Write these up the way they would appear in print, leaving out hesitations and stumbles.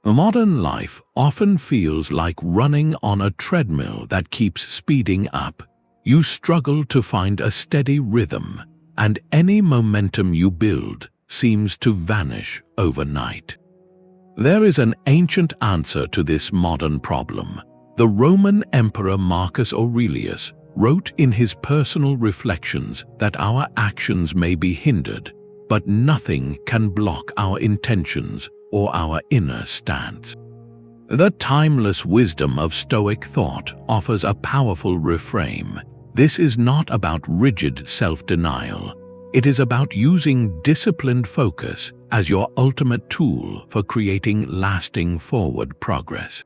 Modern life often feels like running on a treadmill that keeps speeding up. You struggle to find a steady rhythm, and any momentum you build seems to vanish overnight. There is an ancient answer to this modern problem. The Roman Emperor Marcus Aurelius wrote in his personal reflections that our actions may be hindered, but nothing can block our intentions or our inner stance. The timeless wisdom of Stoic thought offers a powerful reframe. This is not about rigid self-denial. It is about using disciplined focus as your ultimate tool for creating lasting forward progress.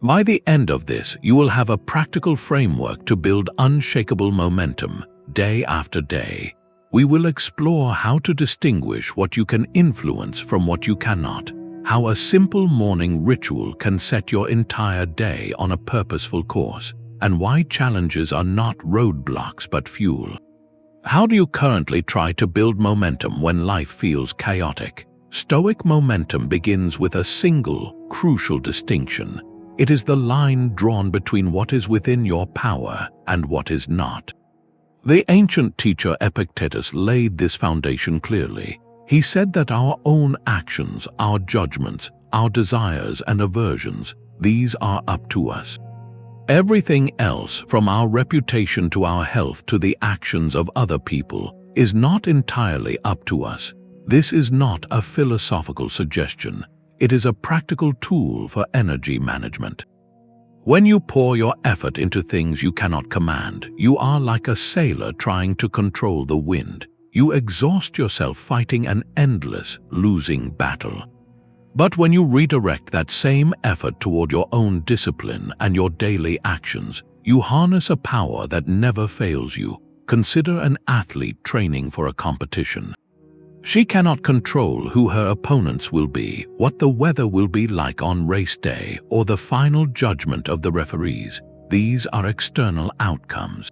By the end of this, you will have a practical framework to build unshakable momentum day after day. We will explore how to distinguish what you can influence from what you cannot, how a simple morning ritual can set your entire day on a purposeful course, and why challenges are not roadblocks but fuel. How do you currently try to build momentum when life feels chaotic? Stoic momentum begins with a single, crucial distinction. It is the line drawn between what is within your power and what is not. The ancient teacher Epictetus laid this foundation clearly. He said that our own actions, our judgments, our desires and aversions, these are up to us. Everything else, from our reputation to our health to the actions of other people, is not entirely up to us. This is not a philosophical suggestion. It is a practical tool for energy management. When you pour your effort into things you cannot command, you are like a sailor trying to control the wind. You exhaust yourself fighting an endless, losing battle. But when you redirect that same effort toward your own discipline and your daily actions, you harness a power that never fails you. Consider an athlete training for a competition. She cannot control who her opponents will be, what the weather will be like on race day, or the final judgment of the referees. These are external outcomes.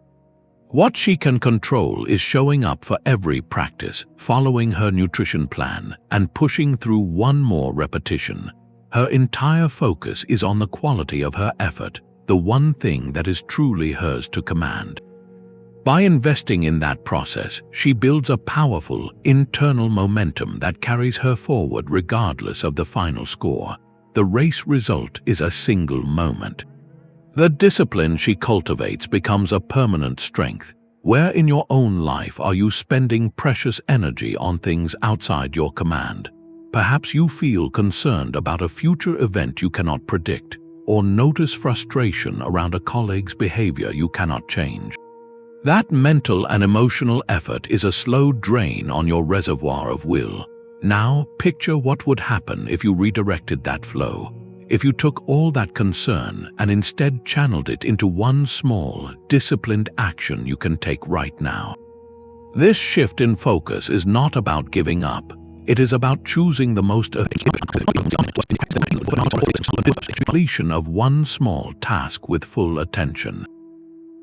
What she can control is showing up for every practice, following her nutrition plan, and pushing through one more repetition. Her entire focus is on the quality of her effort, the one thing that is truly hers to command. By investing in that process, she builds a powerful, internal momentum that carries her forward regardless of the final score. The race result is a single moment. The discipline she cultivates becomes a permanent strength. Where in your own life are you spending precious energy on things outside your command? Perhaps you feel concerned about a future event you cannot predict, or notice frustration around a colleague's behavior you cannot change. That mental and emotional effort is a slow drain on your reservoir of will. Now, picture what would happen if you redirected that flow. If you took all that concern and instead channeled it into one small, disciplined action you can take right now. This shift in focus is not about giving up. It is about choosing the most completion of one small task with full attention.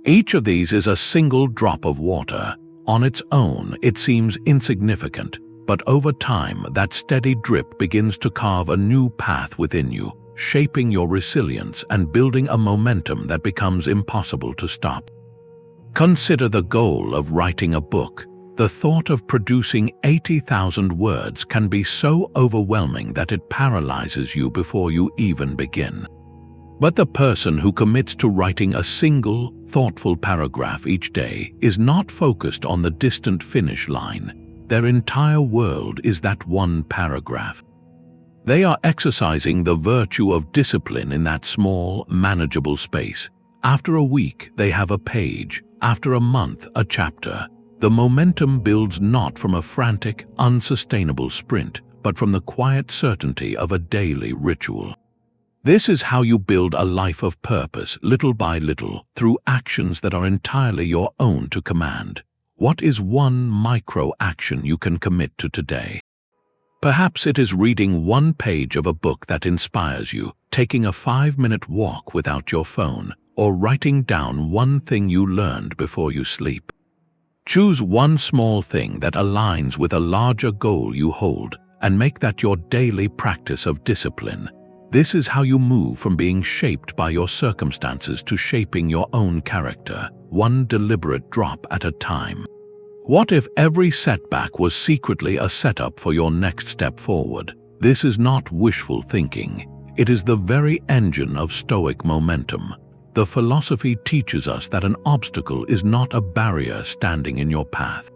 Each of these is a single drop of water. On its own, it seems insignificant, but over time, that steady drip begins to carve a new path within you, shaping your resilience and building a momentum that becomes impossible to stop. Consider the goal of writing a book. The thought of producing 80,000 words can be so overwhelming that it paralyzes you before you even begin. But the person who commits to writing a single, thoughtful paragraph each day is not focused on the distant finish line. Their entire world is that one paragraph. They are exercising the virtue of discipline in that small, manageable space. After a week, they have a page. After a month, a chapter. The momentum builds not from a frantic, unsustainable sprint, but from the quiet certainty of a daily ritual. This is how you build a life of purpose, little by little, through actions that are entirely your own to command. What is one micro-action you can commit to today? Perhaps it is reading one page of a book that inspires you, taking a 5-minute walk without your phone, or writing down one thing you learned before you sleep. Choose one small thing that aligns with a larger goal you hold, and make that your daily practice of discipline. This is how you move from being shaped by your circumstances to shaping your own character, one deliberate drop at a time. What if every setback was secretly a setup for your next step forward? This is not wishful thinking. It is the very engine of Stoic momentum. The philosophy teaches us that an obstacle is not a barrier standing in your path.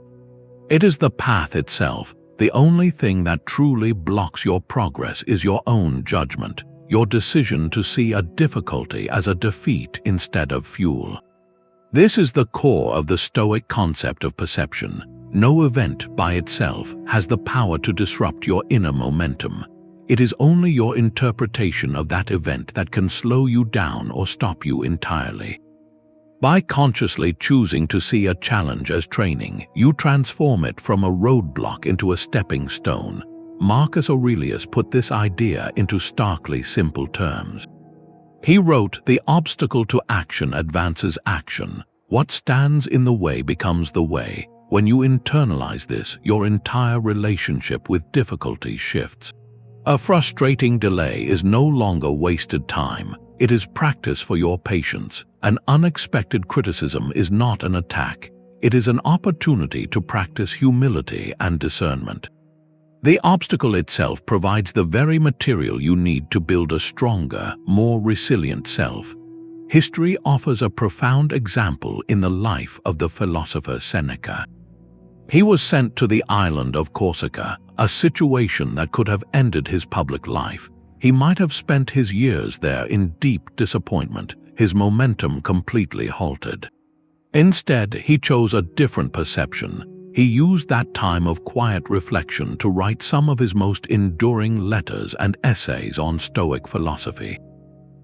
It is the path itself. The only thing that truly blocks your progress is your own judgment, your decision to see a difficulty as a defeat instead of fuel. This is the core of the Stoic concept of perception. No event by itself has the power to disrupt your inner momentum. It is only your interpretation of that event that can slow you down or stop you entirely. By consciously choosing to see a challenge as training, you transform it from a roadblock into a stepping stone. Marcus Aurelius put this idea into starkly simple terms. He wrote, "The obstacle to action advances action. What stands in the way becomes the way." When you internalize this, your entire relationship with difficulty shifts. A frustrating delay is no longer wasted time. It is practice for your patience. An unexpected criticism is not an attack. It is an opportunity to practice humility and discernment. The obstacle itself provides the very material you need to build a stronger, more resilient self. History offers a profound example in the life of the philosopher Seneca. He was sent to the island of Corsica, a situation that could have ended his public life. He might have spent his years there in deep disappointment, his momentum completely halted. Instead, he chose a different perception. He used that time of quiet reflection to write some of his most enduring letters and essays on Stoic philosophy.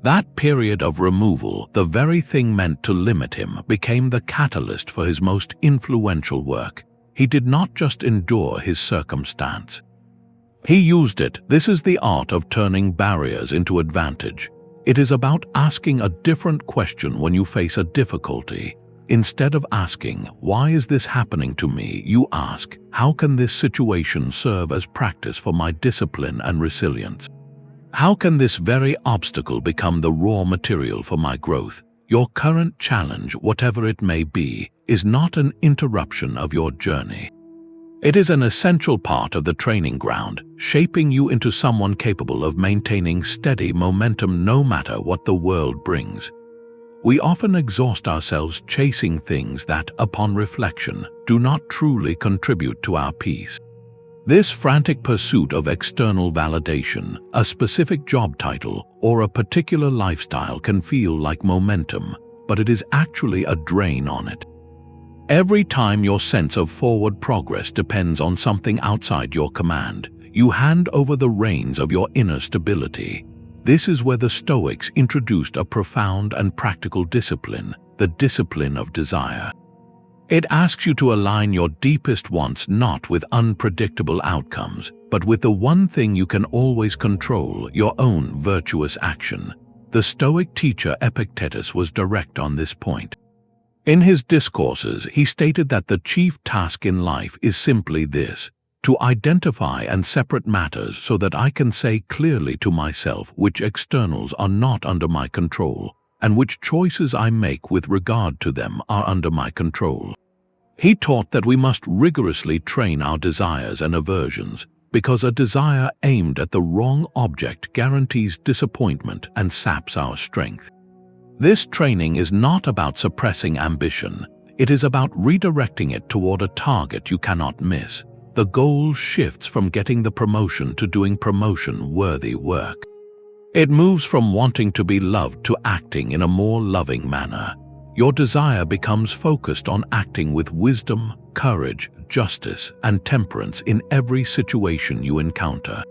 That period of removal, the very thing meant to limit him, became the catalyst for his most influential work. He did not just endure his circumstance. He used it. This is the art of turning barriers into advantage. It is about asking a different question when you face a difficulty. Instead of asking, "Why is this happening to me?" you ask, "How can this situation serve as practice for my discipline and resilience? How can this very obstacle become the raw material for my growth?" Your current challenge, whatever it may be, is not an interruption of your journey. It is an essential part of the training ground, shaping you into someone capable of maintaining steady momentum no matter what the world brings. We often exhaust ourselves chasing things that, upon reflection, do not truly contribute to our peace. This frantic pursuit of external validation, a specific job title, or a particular lifestyle can feel like momentum, but it is actually a drain on it. Every time your sense of forward progress depends on something outside your command, you hand over the reins of your inner stability. This is where the Stoics introduced a profound and practical discipline, the discipline of desire. It asks you to align your deepest wants not with unpredictable outcomes, but with the one thing you can always control, your own virtuous action. The Stoic teacher Epictetus was direct on this point. In his discourses, he stated that the chief task in life is simply this: to identify and separate matters so that I can say clearly to myself which externals are not under my control, and which choices I make with regard to them are under my control. He taught that we must rigorously train our desires and aversions, because a desire aimed at the wrong object guarantees disappointment and saps our strength. This training is not about suppressing ambition. It is about redirecting it toward a target you cannot miss. The goal shifts from getting the promotion to doing promotion-worthy work. It moves from wanting to be loved to acting in a more loving manner. Your desire becomes focused on acting with wisdom, courage, justice, and temperance in every situation you encounter.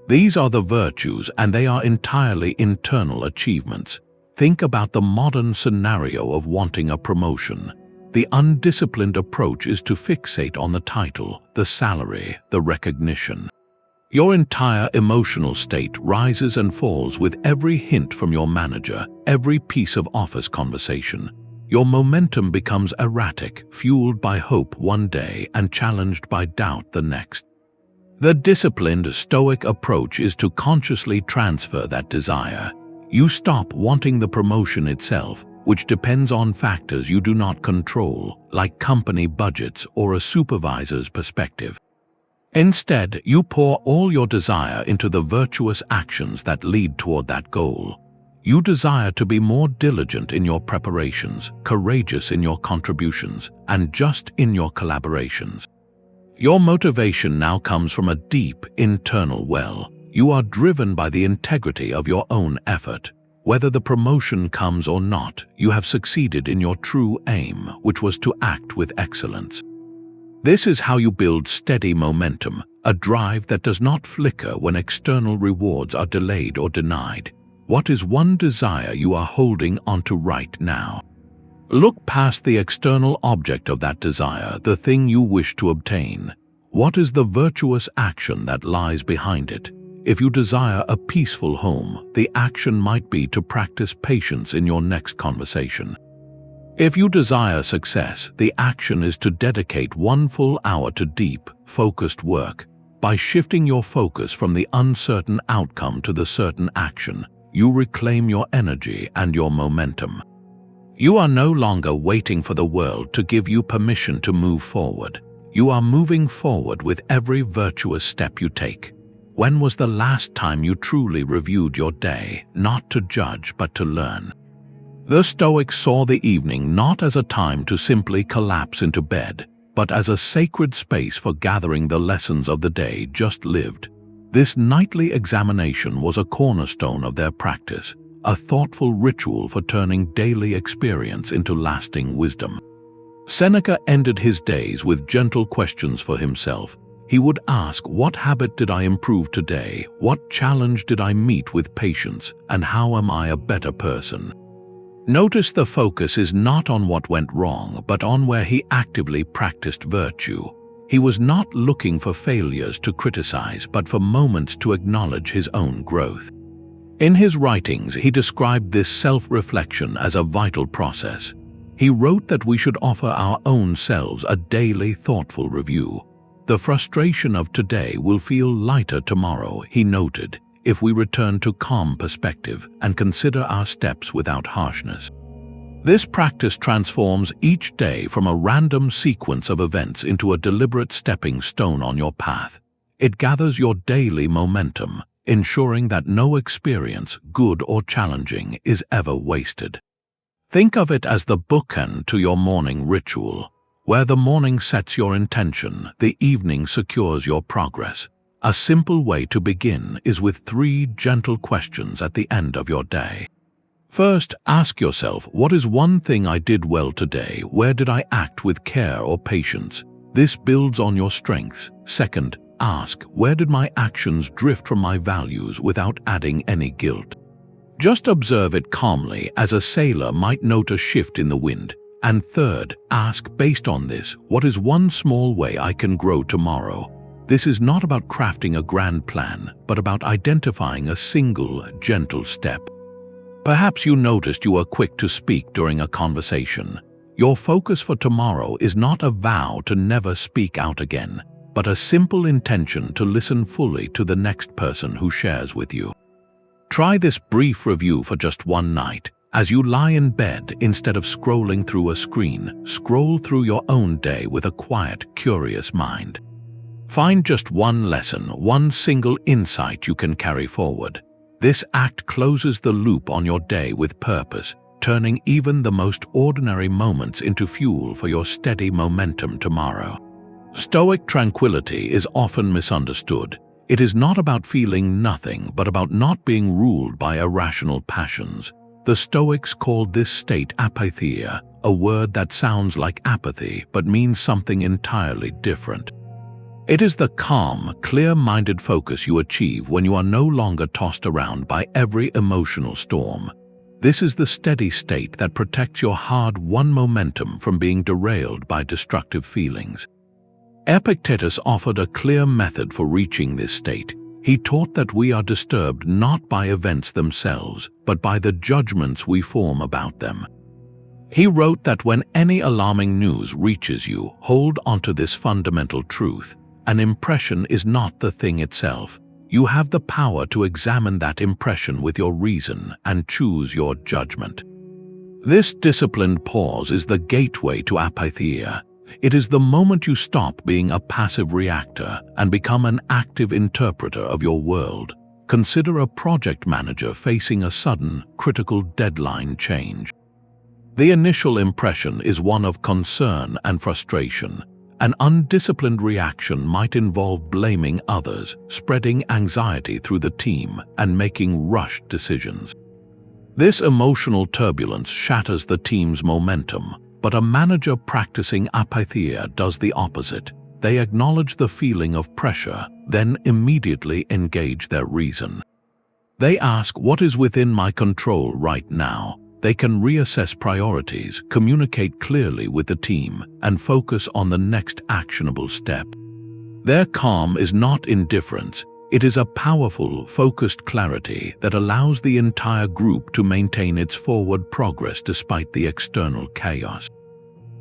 These are the virtues, and they are entirely internal achievements. Think about the modern scenario of wanting a promotion. The undisciplined approach is to fixate on the title, the salary, the recognition. Your entire emotional state rises and falls with every hint from your manager, every piece of office conversation. Your momentum becomes erratic, fueled by hope one day and challenged by doubt the next. The disciplined Stoic approach is to consciously transfer that desire. You stop wanting the promotion itself, which depends on factors you do not control, like company budgets or a supervisor's perspective. Instead, you pour all your desire into the virtuous actions that lead toward that goal. You desire to be more diligent in your preparations, courageous in your contributions, and just in your collaborations. Your motivation now comes from a deep internal well. You are driven by the integrity of your own effort. Whether the promotion comes or not, you have succeeded in your true aim, which was to act with excellence. This is how you build steady momentum, a drive that does not flicker when external rewards are delayed or denied. What is one desire you are holding onto right now? Look past the external object of that desire, the thing you wish to obtain. What is the virtuous action that lies behind it? If you desire a peaceful home, the action might be to practice patience in your next conversation. If you desire success, the action is to dedicate 1 full hour to deep, focused work. By shifting your focus from the uncertain outcome to the certain action, you reclaim your energy and your momentum. You are no longer waiting for the world to give you permission to move forward. You are moving forward with every virtuous step you take. When was the last time you truly reviewed your day, not to judge but to learn? The Stoics saw the evening not as a time to simply collapse into bed, but as a sacred space for gathering the lessons of the day just lived. This nightly examination was a cornerstone of their practice, a thoughtful ritual for turning daily experience into lasting wisdom. Seneca ended his days with gentle questions for himself. He would ask, what habit did I improve today? What challenge did I meet with patience? And how am I a better person? Notice the focus is not on what went wrong, but on where he actively practiced virtue. He was not looking for failures to criticize, but for moments to acknowledge his own growth. In his writings, he described this self-reflection as a vital process. He wrote that we should offer our own selves a daily thoughtful review. The frustration of today will feel lighter tomorrow, he noted, if we return to calm perspective and consider our steps without harshness. This practice transforms each day from a random sequence of events into a deliberate stepping stone on your path. It gathers your daily momentum, ensuring that no experience, good or challenging, is ever wasted. Think of it as the bookend to your morning ritual. Where the morning sets your intention, the evening secures your progress. A simple way to begin is with 3 gentle questions at the end of your day. First, ask yourself, what is one thing I did well today? Where did I act with care or patience? This builds on your strengths. Second, ask, where did my actions drift from my values without adding any guilt? Just observe it calmly, as a sailor might note a shift in the wind. And third, ask, based on this, what is one small way I can grow tomorrow? This is not about crafting a grand plan, but about identifying a single, gentle step. Perhaps you noticed you were quick to speak during a conversation. Your focus for tomorrow is not a vow to never speak out again, but a simple intention to listen fully to the next person who shares with you. Try this brief review for just one night. As you lie in bed, instead of scrolling through a screen, scroll through your own day with a quiet, curious mind. Find just one lesson, one single insight you can carry forward. This act closes the loop on your day with purpose, turning even the most ordinary moments into fuel for your steady momentum tomorrow. Stoic tranquility is often misunderstood. It is not about feeling nothing, but about not being ruled by irrational passions. The Stoics called this state apatheia, a word that sounds like apathy but means something entirely different. It is the calm, clear-minded focus you achieve when you are no longer tossed around by every emotional storm. This is the steady state that protects your hard-won momentum from being derailed by destructive feelings. Epictetus offered a clear method for reaching this state. He taught that we are disturbed not by events themselves, but by the judgments we form about them. He wrote that when any alarming news reaches you, hold onto this fundamental truth. an impression is not the thing itself. You have the power to examine that impression with your reason and choose your judgment. This disciplined pause is the gateway to apatheia. It is the moment you stop being a passive reactor and become an active interpreter of your world. Consider a project manager facing a sudden, critical deadline change. The initial impression is one of concern and frustration. An undisciplined reaction might involve blaming others, spreading anxiety through the team, and making rushed decisions. This emotional turbulence shatters the team's momentum, but a manager practicing apatheia does the opposite. They acknowledge the feeling of pressure, then immediately engage their reason. They ask, what is within my control right now? They can reassess priorities, communicate clearly with the team, and focus on the next actionable step. Their calm is not indifference. It is a powerful, focused clarity that allows the entire group to maintain its forward progress despite the external chaos.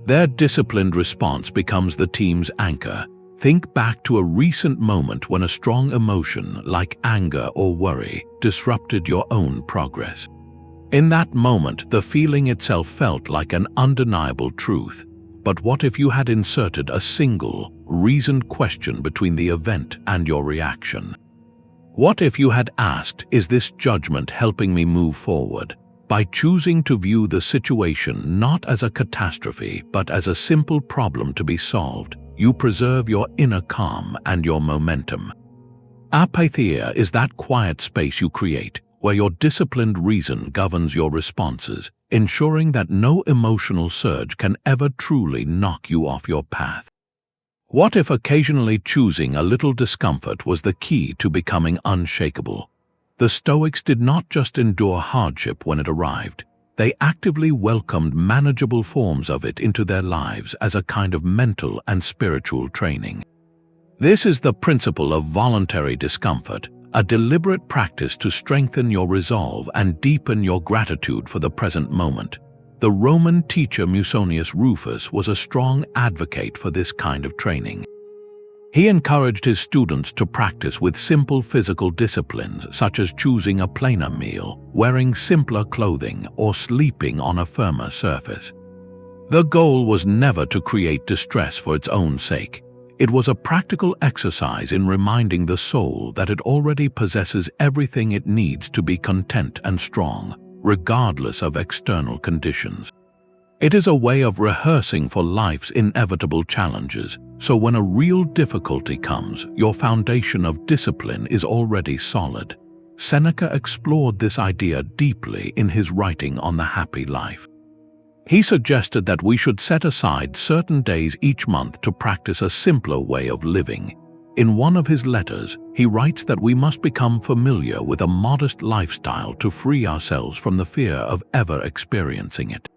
Their disciplined response becomes the team's anchor. Think back to a recent moment when a strong emotion, like anger or worry, disrupted your own progress. In that moment, the feeling itself felt like an undeniable truth. But what if you had inserted a single, reasoned question between the event and your reaction? What if you had asked, is this judgment helping me move forward? By choosing to view the situation not as a catastrophe, but as a simple problem to be solved, you preserve your inner calm and your momentum. Apatheia is that quiet space you create, where your disciplined reason governs your responses, ensuring that no emotional surge can ever truly knock you off your path. What if occasionally choosing a little discomfort was the key to becoming unshakable? The Stoics did not just endure hardship when it arrived. They actively welcomed manageable forms of it into their lives as a kind of mental and spiritual training. This is the principle of voluntary discomfort, a deliberate practice to strengthen your resolve and deepen your gratitude for the present moment. The Roman teacher Musonius Rufus was a strong advocate for this kind of training. He encouraged his students to practice with simple physical disciplines such as choosing a plainer meal, wearing simpler clothing, or sleeping on a firmer surface. The goal was never to create distress for its own sake. It was a practical exercise in reminding the soul that it already possesses everything it needs to be content and strong, regardless of external conditions. It is a way of rehearsing for life's inevitable challenges, so when a real difficulty comes, your foundation of discipline is already solid. Seneca explored this idea deeply in his writing on the happy life. He suggested that we should set aside certain days each month to practice a simpler way of living. In one of his letters, he writes that we must become familiar with a modest lifestyle to free ourselves from the fear of ever experiencing it.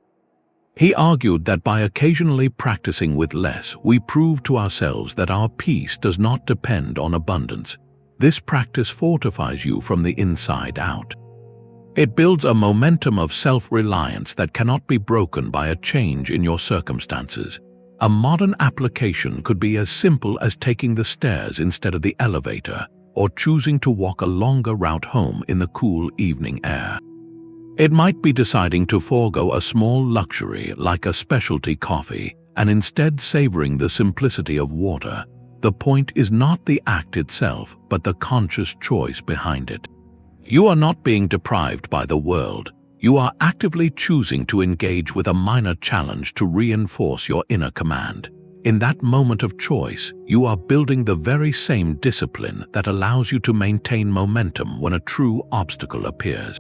He argued that by occasionally practicing with less, we prove to ourselves that our peace does not depend on abundance. This practice fortifies you from the inside out. It builds a momentum of self-reliance that cannot be broken by a change in your circumstances. A modern application could be as simple as taking the stairs instead of the elevator, or choosing to walk a longer route home in the cool evening air. It might be deciding to forego a small luxury like a specialty coffee and instead savoring the simplicity of water. The point is not the act itself, but the conscious choice behind it. You are not being deprived by the world. You are actively choosing to engage with a minor challenge to reinforce your inner command. In that moment of choice, you are building the very same discipline that allows you to maintain momentum when a true obstacle appears.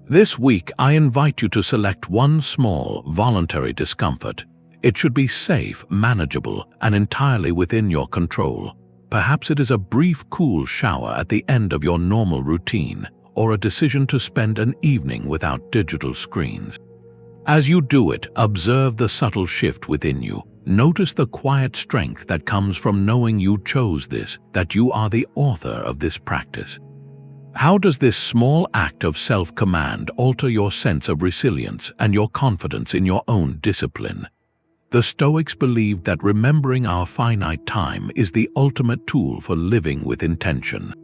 This week, I invite you to select one small, voluntary discomfort. It should be safe, manageable, and entirely within your control. Perhaps it is a brief, cool shower at the end of your normal routine, or a decision to spend an evening without digital screens. As you do it, observe the subtle shift within you. Notice the quiet strength that comes from knowing you chose this, that you are the author of this practice. How does this small act of self-command alter your sense of resilience and your confidence in your own discipline? The Stoics believed that remembering our finite time is the ultimate tool for living with intention.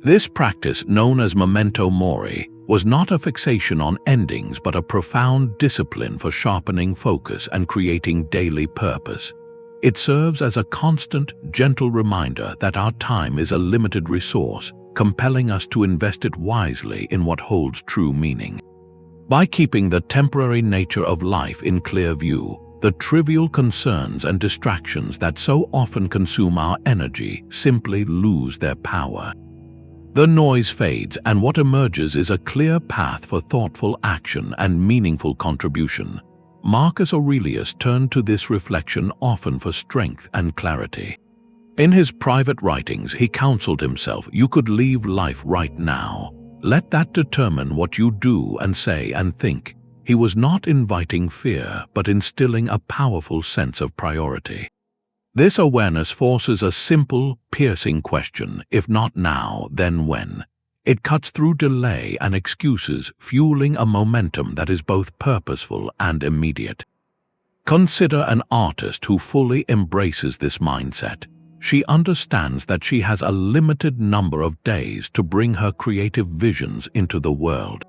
This practice, known as Memento Mori, was not a fixation on endings but a profound discipline for sharpening focus and creating daily purpose. It serves as a constant, gentle reminder that our time is a limited resource, compelling us to invest it wisely in what holds true meaning. By keeping the temporary nature of life in clear view, the trivial concerns and distractions that so often consume our energy simply lose their power. The noise fades, and what emerges is a clear path for thoughtful action and meaningful contribution. Marcus Aurelius turned to this reflection often for strength and clarity. In his private writings, he counseled himself, "You could leave life right now. Let that determine what you do and say and think." He was not inviting fear, but instilling a powerful sense of priority. This awareness forces a simple, piercing question: if not now, then when? It cuts through delay and excuses, fueling a momentum that is both purposeful and immediate. Consider an artist who fully embraces this mindset. She understands that she has a limited number of days to bring her creative visions into the world.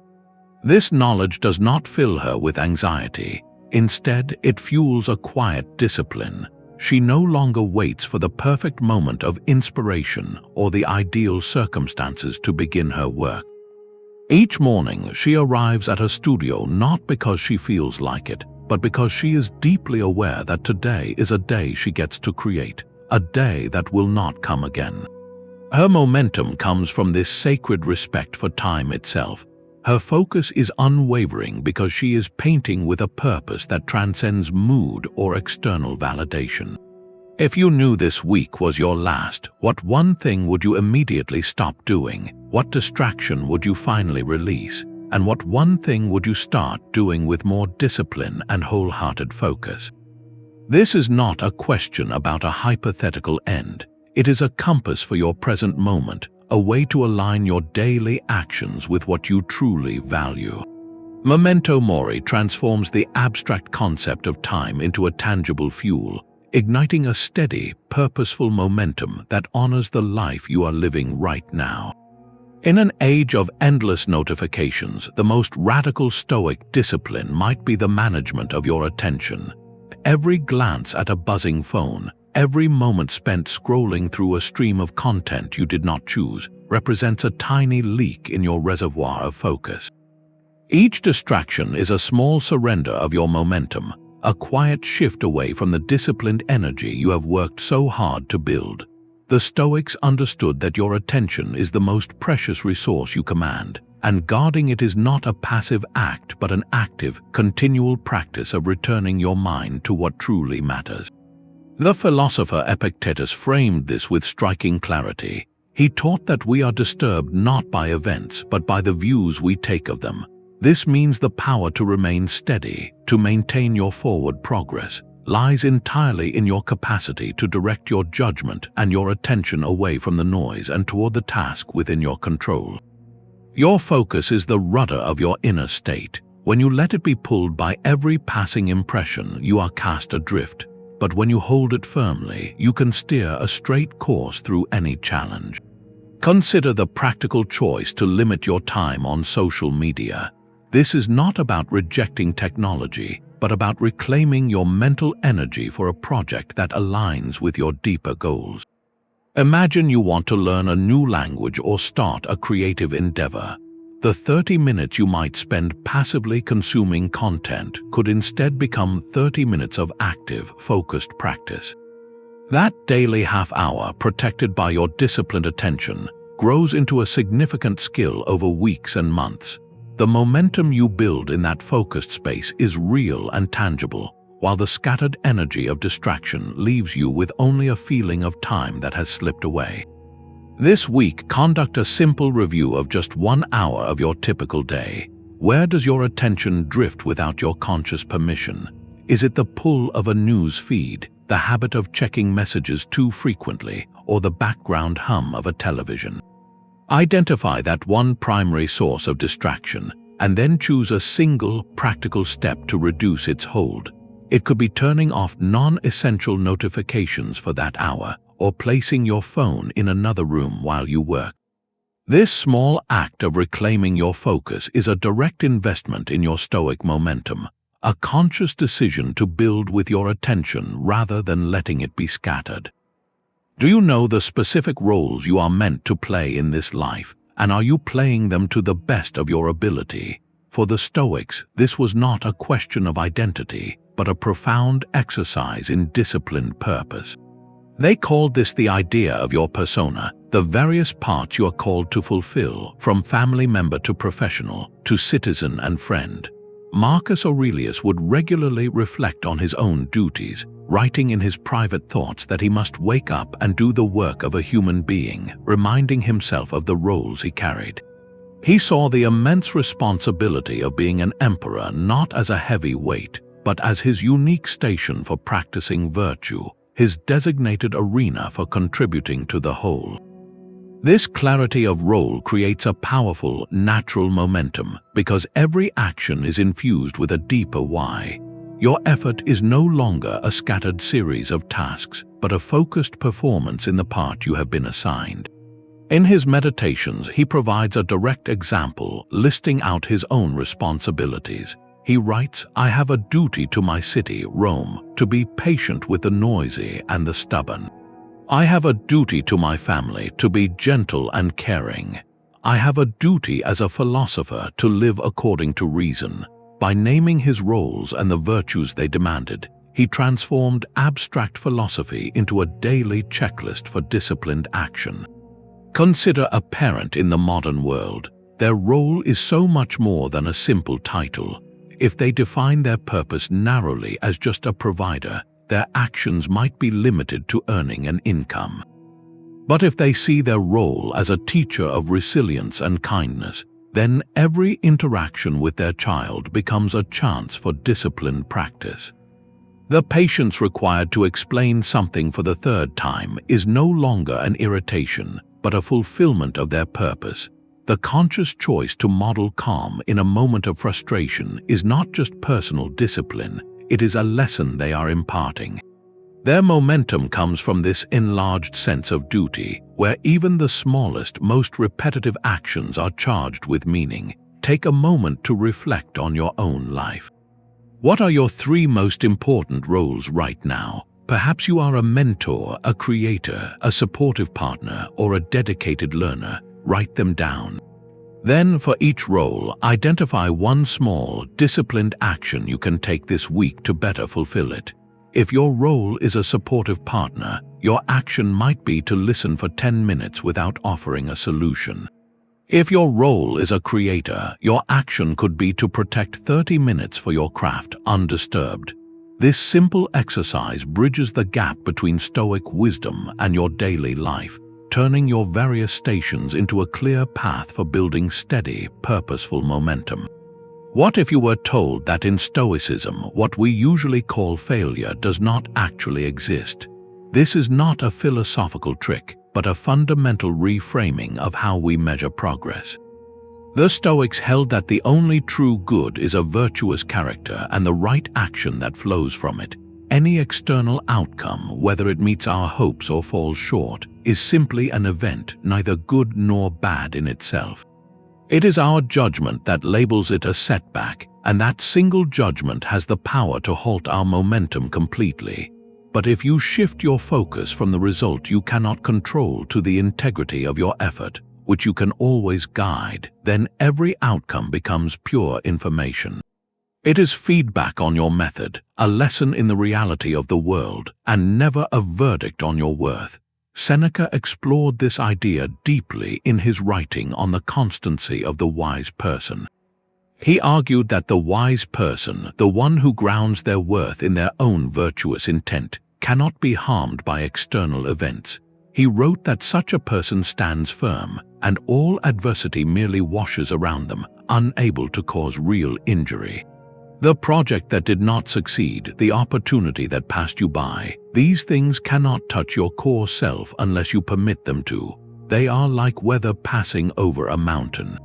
This knowledge does not fill her with anxiety. Instead, it fuels a quiet discipline. She no longer waits for the perfect moment of inspiration or the ideal circumstances to begin her work. Each morning, she arrives at her studio not because she feels like it, but because she is deeply aware that today is a day she gets to create, a day that will not come again. Her momentum comes from this sacred respect for time itself. Her focus is unwavering because she is painting with a purpose that transcends mood or external validation. If you knew this week was your last, what one thing would you immediately stop doing? What distraction would you finally release? And what one thing would you start doing with more discipline and wholehearted focus? This is not a question about a hypothetical end. It is a compass for your present moment, a way to align your daily actions with what you truly value. Memento Mori transforms the abstract concept of time into a tangible fuel, igniting a steady, purposeful momentum that honors the life you are living right now. In an age of endless notifications, the most radical Stoic discipline might be the management of your attention. Every glance at a buzzing phone, every moment spent scrolling through a stream of content you did not choose, represents a tiny leak in your reservoir of focus. Each distraction is a small surrender of your momentum, a quiet shift away from the disciplined energy you have worked so hard to build. The Stoics understood that your attention is the most precious resource you command, and guarding it is not a passive act but an active, continual practice of returning your mind to what truly matters. The philosopher Epictetus framed this with striking clarity. He taught that we are disturbed not by events but by the views we take of them. This means the power to remain steady, to maintain your forward progress, lies entirely in your capacity to direct your judgment and your attention away from the noise and toward the task within your control. Your focus is the rudder of your inner state. When you let it be pulled by every passing impression, you are cast adrift. But when you hold it firmly, you can steer a straight course through any challenge. Consider the practical choice to limit your time on social media. This is not about rejecting technology, but about reclaiming your mental energy for a project that aligns with your deeper goals. Imagine you want to learn a new language or start a creative endeavor. The 30 minutes you might spend passively consuming content could instead become 30 minutes of active, focused practice. That daily half-hour, protected by your disciplined attention, grows into a significant skill over weeks and months. The momentum you build in that focused space is real and tangible, while the scattered energy of distraction leaves you with only a feeling of time that has slipped away. This week, conduct a simple review of just 1 hour of your typical day. Where does your attention drift without your conscious permission? Is it the pull of a news feed, the habit of checking messages too frequently, or the background hum of a television? Identify that one primary source of distraction, and then choose a single, practical step to reduce its hold. It could be turning off non-essential notifications for that hour or placing your phone in another room while you work. This small act of reclaiming your focus is a direct investment in your Stoic momentum, a conscious decision to build with your attention rather than letting it be scattered. Do you know the specific roles you are meant to play in this life, and are you playing them to the best of your ability? For the Stoics, this was not a question of identity, but a profound exercise in disciplined purpose. They called this the idea of your persona, the various parts you are called to fulfill, from family member to professional, to citizen and friend. Marcus Aurelius would regularly reflect on his own duties, writing in his private thoughts that he must wake up and do the work of a human being, reminding himself of the roles he carried. He saw the immense responsibility of being an emperor not as a heavy weight, but as his unique station for practicing virtue, his designated arena for contributing to the whole. This clarity of role creates a powerful, natural momentum because every action is infused with a deeper why. Your effort is no longer a scattered series of tasks, but a focused performance in the part you have been assigned. In his meditations, he provides a direct example, listing out his own responsibilities. He writes, "I have a duty to my city, Rome, to be patient with the noisy and the stubborn. I have a duty to my family, to be gentle and caring. I have a duty as a philosopher to live according to reason." By naming his roles and the virtues they demanded, he transformed abstract philosophy into a daily checklist for disciplined action. Consider a parent in the modern world. Their role is so much more than a simple title. If they define their purpose narrowly as just a provider, their actions might be limited to earning an income. But if they see their role as a teacher of resilience and kindness, then every interaction with their child becomes a chance for disciplined practice. The patience required to explain something for the third time is no longer an irritation, but a fulfillment of their purpose. The conscious choice to model calm in a moment of frustration is not just personal discipline, it is a lesson they are imparting. Their momentum comes from this enlarged sense of duty, where even the smallest, most repetitive actions are charged with meaning. Take a moment to reflect on your own life. What are your 3 most important roles right now? Perhaps you are a mentor, a creator, a supportive partner, or a dedicated learner. Write them down. Then, for each role, identify one small, disciplined action you can take this week to better fulfill it. If your role is a supportive partner, your action might be to listen for 10 minutes without offering a solution. If your role is a creator, your action could be to protect 30 minutes for your craft undisturbed. This simple exercise bridges the gap between Stoic wisdom and your daily life, turning your various stations into a clear path for building steady, purposeful momentum. What if you were told that in Stoicism, what we usually call failure does not actually exist? This is not a philosophical trick, but a fundamental reframing of how we measure progress. The Stoics held that the only true good is a virtuous character and the right action that flows from it. Any external outcome, whether it meets our hopes or falls short, is simply an event, neither good nor bad in itself. It is our judgment that labels it a setback, and that single judgment has the power to halt our momentum completely. But if you shift your focus from the result you cannot control to the integrity of your effort, which you can always guide, then every outcome becomes pure information. It is feedback on your method, a lesson in the reality of the world, and never a verdict on your worth. Seneca explored this idea deeply in his writing on the constancy of the wise person. He argued that the wise person, the one who grounds their worth in their own virtuous intent, cannot be harmed by external events. He wrote that such a person stands firm, and all adversity merely washes around them, unable to cause real injury. The project that did not succeed, the opportunity that passed you by, these things cannot touch your core self unless you permit them to. They are like weather passing over a mountain.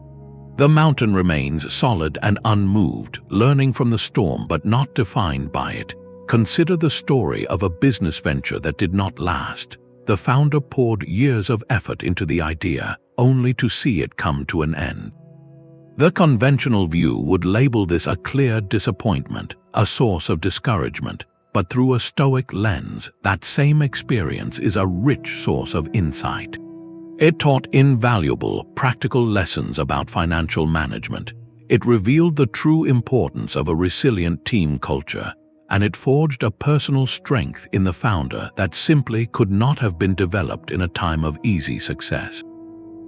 The mountain remains solid and unmoved, learning from the storm but not defined by it. Consider the story of a business venture that did not last. The founder poured years of effort into the idea, only to see it come to an end. The conventional view would label this a clear disappointment, a source of discouragement, but through a Stoic lens, that same experience is a rich source of insight. It taught invaluable, practical lessons about financial management. It revealed the true importance of a resilient team culture, and it forged a personal strength in the founder that simply could not have been developed in a time of easy success.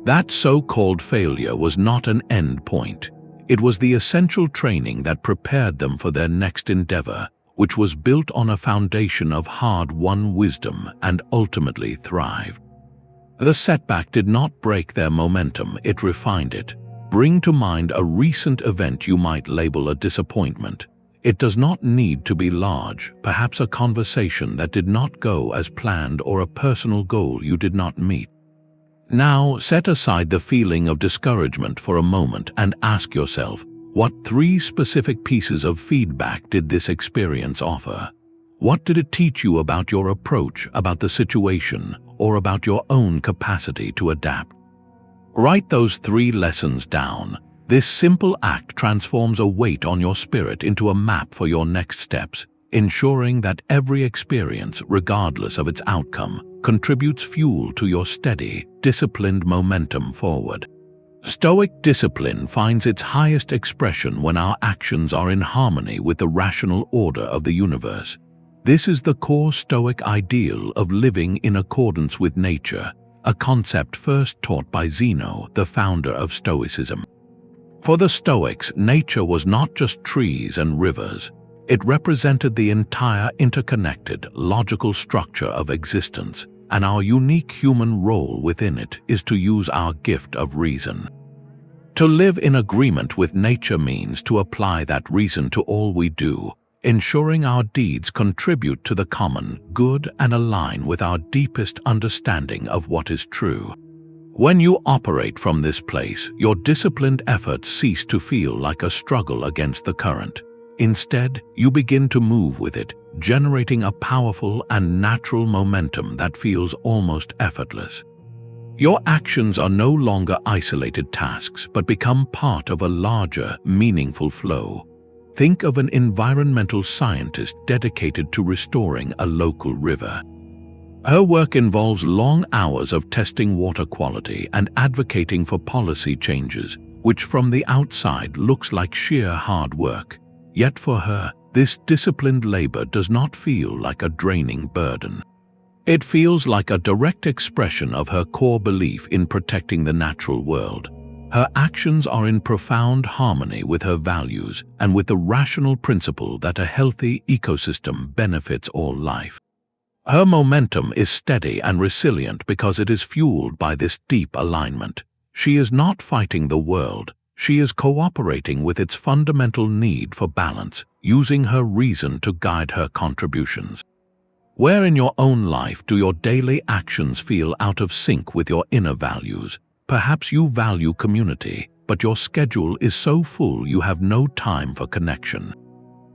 That so-called failure was not an end point. It was the essential training that prepared them for their next endeavor, which was built on a foundation of hard-won wisdom and ultimately thrived. The setback did not break their momentum, it refined it. Bring to mind a recent event you might label a disappointment. It does not need to be large, perhaps a conversation that did not go as planned or a personal goal you did not meet. Now, set aside the feeling of discouragement for a moment and ask yourself, what 3 specific pieces of feedback did this experience offer? What did it teach you about your approach, about the situation, or about your own capacity to adapt? Write those 3 lessons down. This simple act transforms a weight on your spirit into a map for your next steps, ensuring that every experience, regardless of its outcome, contributes fuel to your steady, disciplined momentum forward. Stoic discipline finds its highest expression when our actions are in harmony with the rational order of the universe. This is the core Stoic ideal of living in accordance with nature, a concept first taught by Zeno, the founder of Stoicism. For the Stoics, nature was not just trees and rivers. It represented the entire interconnected, logical structure of existence, and our unique human role within it is to use our gift of reason. To live in agreement with nature means to apply that reason to all we do, ensuring our deeds contribute to the common good and align with our deepest understanding of what is true. When you operate from this place, your disciplined efforts cease to feel like a struggle against the current. Instead, you begin to move with it, generating a powerful and natural momentum that feels almost effortless. Your actions are no longer isolated tasks, but become part of a larger, meaningful flow. Think of an environmental scientist dedicated to restoring a local river. Her work involves long hours of testing water quality and advocating for policy changes, which from the outside looks like sheer hard work. Yet for her, this disciplined labor does not feel like a draining burden. It feels like a direct expression of her core belief in protecting the natural world. Her actions are in profound harmony with her values and with the rational principle that a healthy ecosystem benefits all life. Her momentum is steady and resilient because it is fueled by this deep alignment. She is not fighting the world. She is cooperating with its fundamental need for balance, using her reason to guide her contributions. Where in your own life do your daily actions feel out of sync with your inner values? Perhaps you value community, but your schedule is so full you have no time for connection.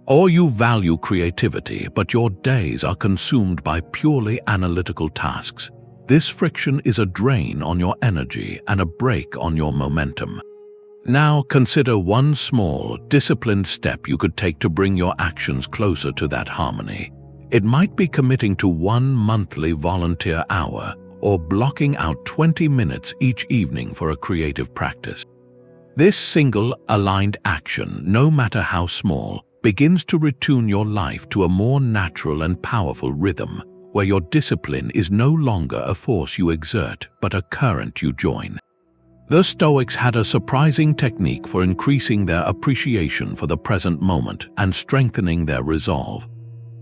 Or you value creativity, but your days are consumed by purely analytical tasks. This friction is a drain on your energy and a brake on your momentum. Now consider one small, disciplined step you could take to bring your actions closer to that harmony. It might be committing to 1 monthly volunteer hour or blocking out 20 minutes each evening for a creative practice. This single, aligned action, no matter how small, begins to retune your life to a more natural and powerful rhythm, where your discipline is no longer a force you exert, but a current you join. The Stoics had a surprising technique for increasing their appreciation for the present moment and strengthening their resolve.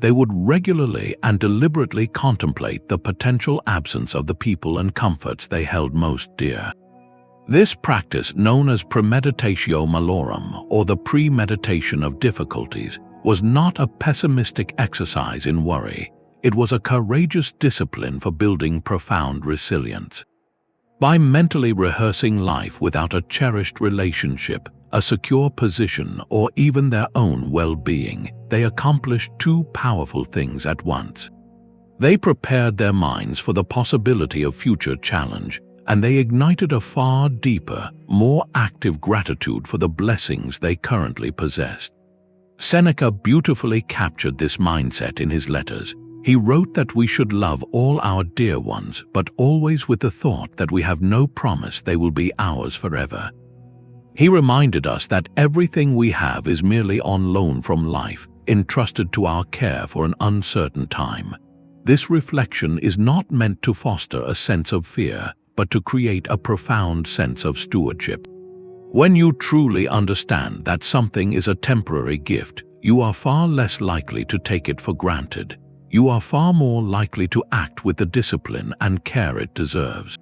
They would regularly and deliberately contemplate the potential absence of the people and comforts they held most dear. This practice, known as Premeditatio Malorum, or the Premeditation of Difficulties, was not a pessimistic exercise in worry. It was a courageous discipline for building profound resilience. By mentally rehearsing life without a cherished relationship, a secure position, or even their own well-being, they accomplished two powerful things at once. They prepared their minds for the possibility of future challenge, and they ignited a far deeper, more active gratitude for the blessings they currently possessed. Seneca beautifully captured this mindset in his letters. He wrote that we should love all our dear ones, but always with the thought that we have no promise they will be ours forever. He reminded us that everything we have is merely on loan from life, entrusted to our care for an uncertain time. This reflection is not meant to foster a sense of fear, but to create a profound sense of stewardship. When you truly understand that something is a temporary gift, you are far less likely to take it for granted. You are far more likely to act with the discipline and care it deserves.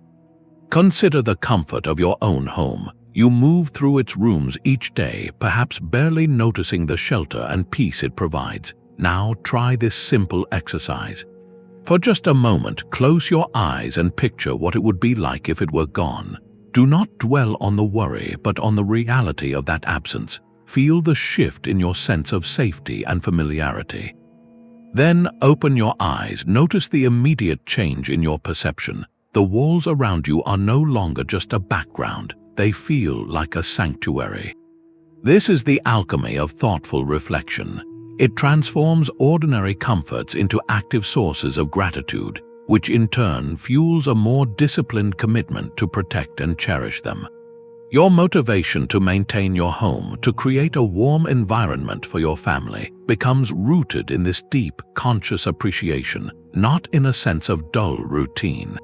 Consider the comfort of your own home. You move through its rooms each day, perhaps barely noticing the shelter and peace it provides. Now try this simple exercise. For just a moment, close your eyes and picture what it would be like if it were gone. Do not dwell on the worry, but on the reality of that absence. Feel the shift in your sense of safety and familiarity. Then open your eyes, notice the immediate change in your perception. The walls around you are no longer just a background. They feel like a sanctuary. This is the alchemy of thoughtful reflection. It transforms ordinary comforts into active sources of gratitude, which in turn fuels a more disciplined commitment to protect and cherish them. Your motivation to maintain your home, to create a warm environment for your family, becomes rooted in this deep, conscious appreciation, not in a sense of dull routine.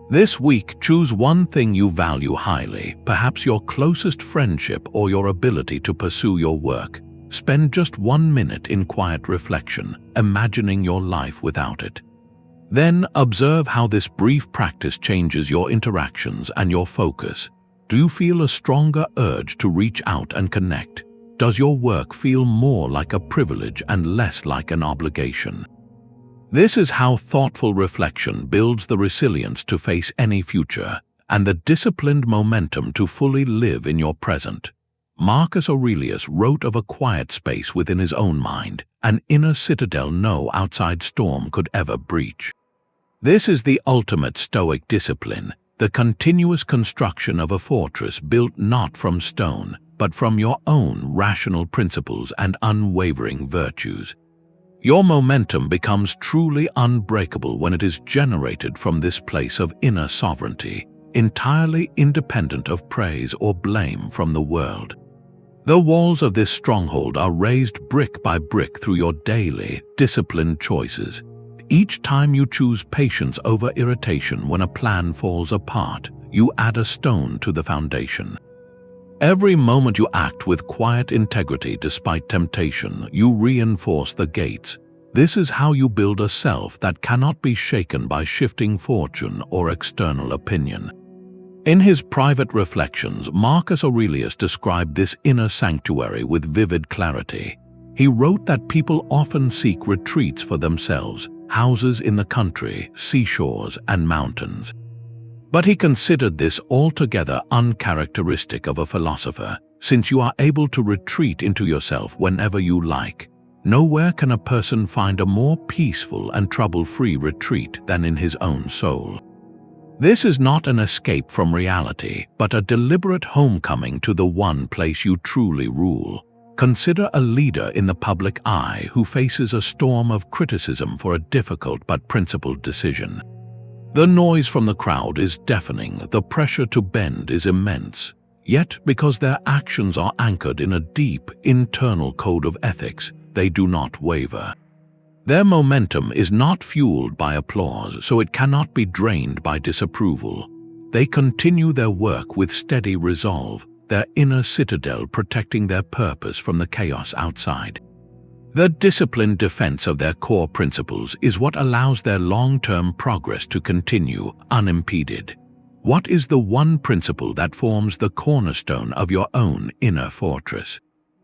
This week, choose one thing you value highly, perhaps your closest friendship or your ability to pursue your work. Spend just 1 minute in quiet reflection, imagining your life without it. Then observe how this brief practice changes your interactions and your focus. Do you feel a stronger urge to reach out and connect? Does your work feel more like a privilege and less like an obligation? This is how thoughtful reflection builds the resilience to face any future and the disciplined momentum to fully live in your present. Marcus Aurelius wrote of a quiet space within his own mind, an inner citadel no outside storm could ever breach. This is the ultimate Stoic discipline, the continuous construction of a fortress built not from stone, but from your own rational principles and unwavering virtues. Your momentum becomes truly unbreakable when it is generated from this place of inner sovereignty, entirely independent of praise or blame from the world. The walls of this stronghold are raised brick by brick through your daily, disciplined choices. Each time you choose patience over irritation when a plan falls apart, you add a stone to the foundation. Every moment you act with quiet integrity despite temptation, you reinforce the gates. This is how you build a self that cannot be shaken by shifting fortune or external opinion. In his private reflections, Marcus Aurelius described this inner sanctuary with vivid clarity. He wrote that people often seek retreats for themselves, houses in the country, seashores, and mountains. But he considered this altogether uncharacteristic of a philosopher, since you are able to retreat into yourself whenever you like. Nowhere can a person find a more peaceful and trouble-free retreat than in his own soul. This is not an escape from reality, but a deliberate homecoming to the one place you truly rule. Consider a leader in the public eye who faces a storm of criticism for a difficult but principled decision. The noise from the crowd is deafening, the pressure to bend is immense. Yet, because their actions are anchored in a deep, internal code of ethics, they do not waver. Their momentum is not fueled by applause, so it cannot be drained by disapproval. They continue their work with steady resolve, their inner citadel protecting their purpose from the chaos outside. The disciplined defense of their core principles is what allows their long-term progress to continue unimpeded. What is the one principle that forms the cornerstone of your own inner fortress?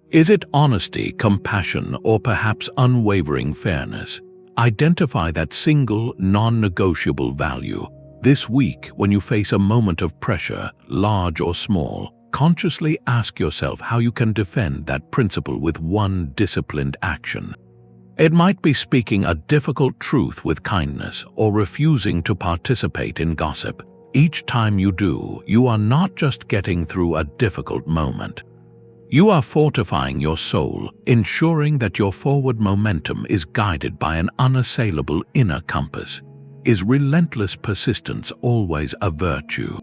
Is it honesty, compassion, or perhaps unwavering fairness? Identify that single, non-negotiable value. This week, when you face a moment of pressure, large or small, consciously ask yourself how you can defend that principle with one disciplined action. It might be speaking a difficult truth with kindness or refusing to participate in gossip. Each time you do, you are not just getting through a difficult moment. You are fortifying your soul, ensuring that your forward momentum is guided by an unassailable inner compass. Is relentless persistence always a virtue?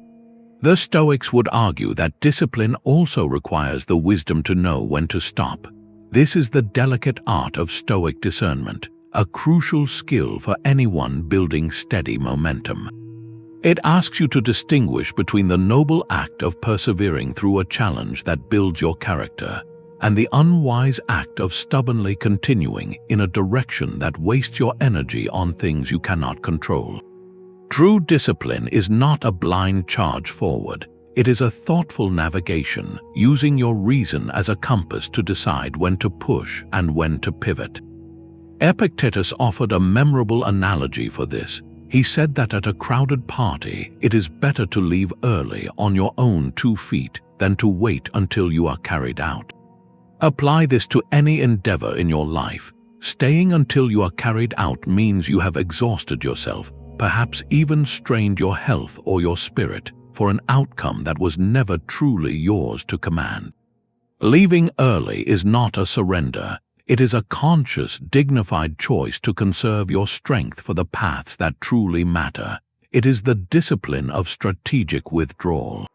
The Stoics would argue that discipline also requires the wisdom to know when to stop. This is the delicate art of Stoic discernment, a crucial skill for anyone building steady momentum. It asks you to distinguish between the noble act of persevering through a challenge that builds your character and the unwise act of stubbornly continuing in a direction that wastes your energy on things you cannot control. True discipline is not a blind charge forward. It is a thoughtful navigation, using your reason as a compass to decide when to push and when to pivot. Epictetus offered a memorable analogy for this. He said that at a crowded party, it is better to leave early on your own 2 feet than to wait until you are carried out. Apply this to any endeavor in your life. Staying until you are carried out means you have exhausted yourself, perhaps even strained your health or your spirit, for an outcome that was never truly yours to command. Leaving early is not a surrender. It is a conscious, dignified choice to conserve your strength for the paths that truly matter. It is the discipline of strategic withdrawal.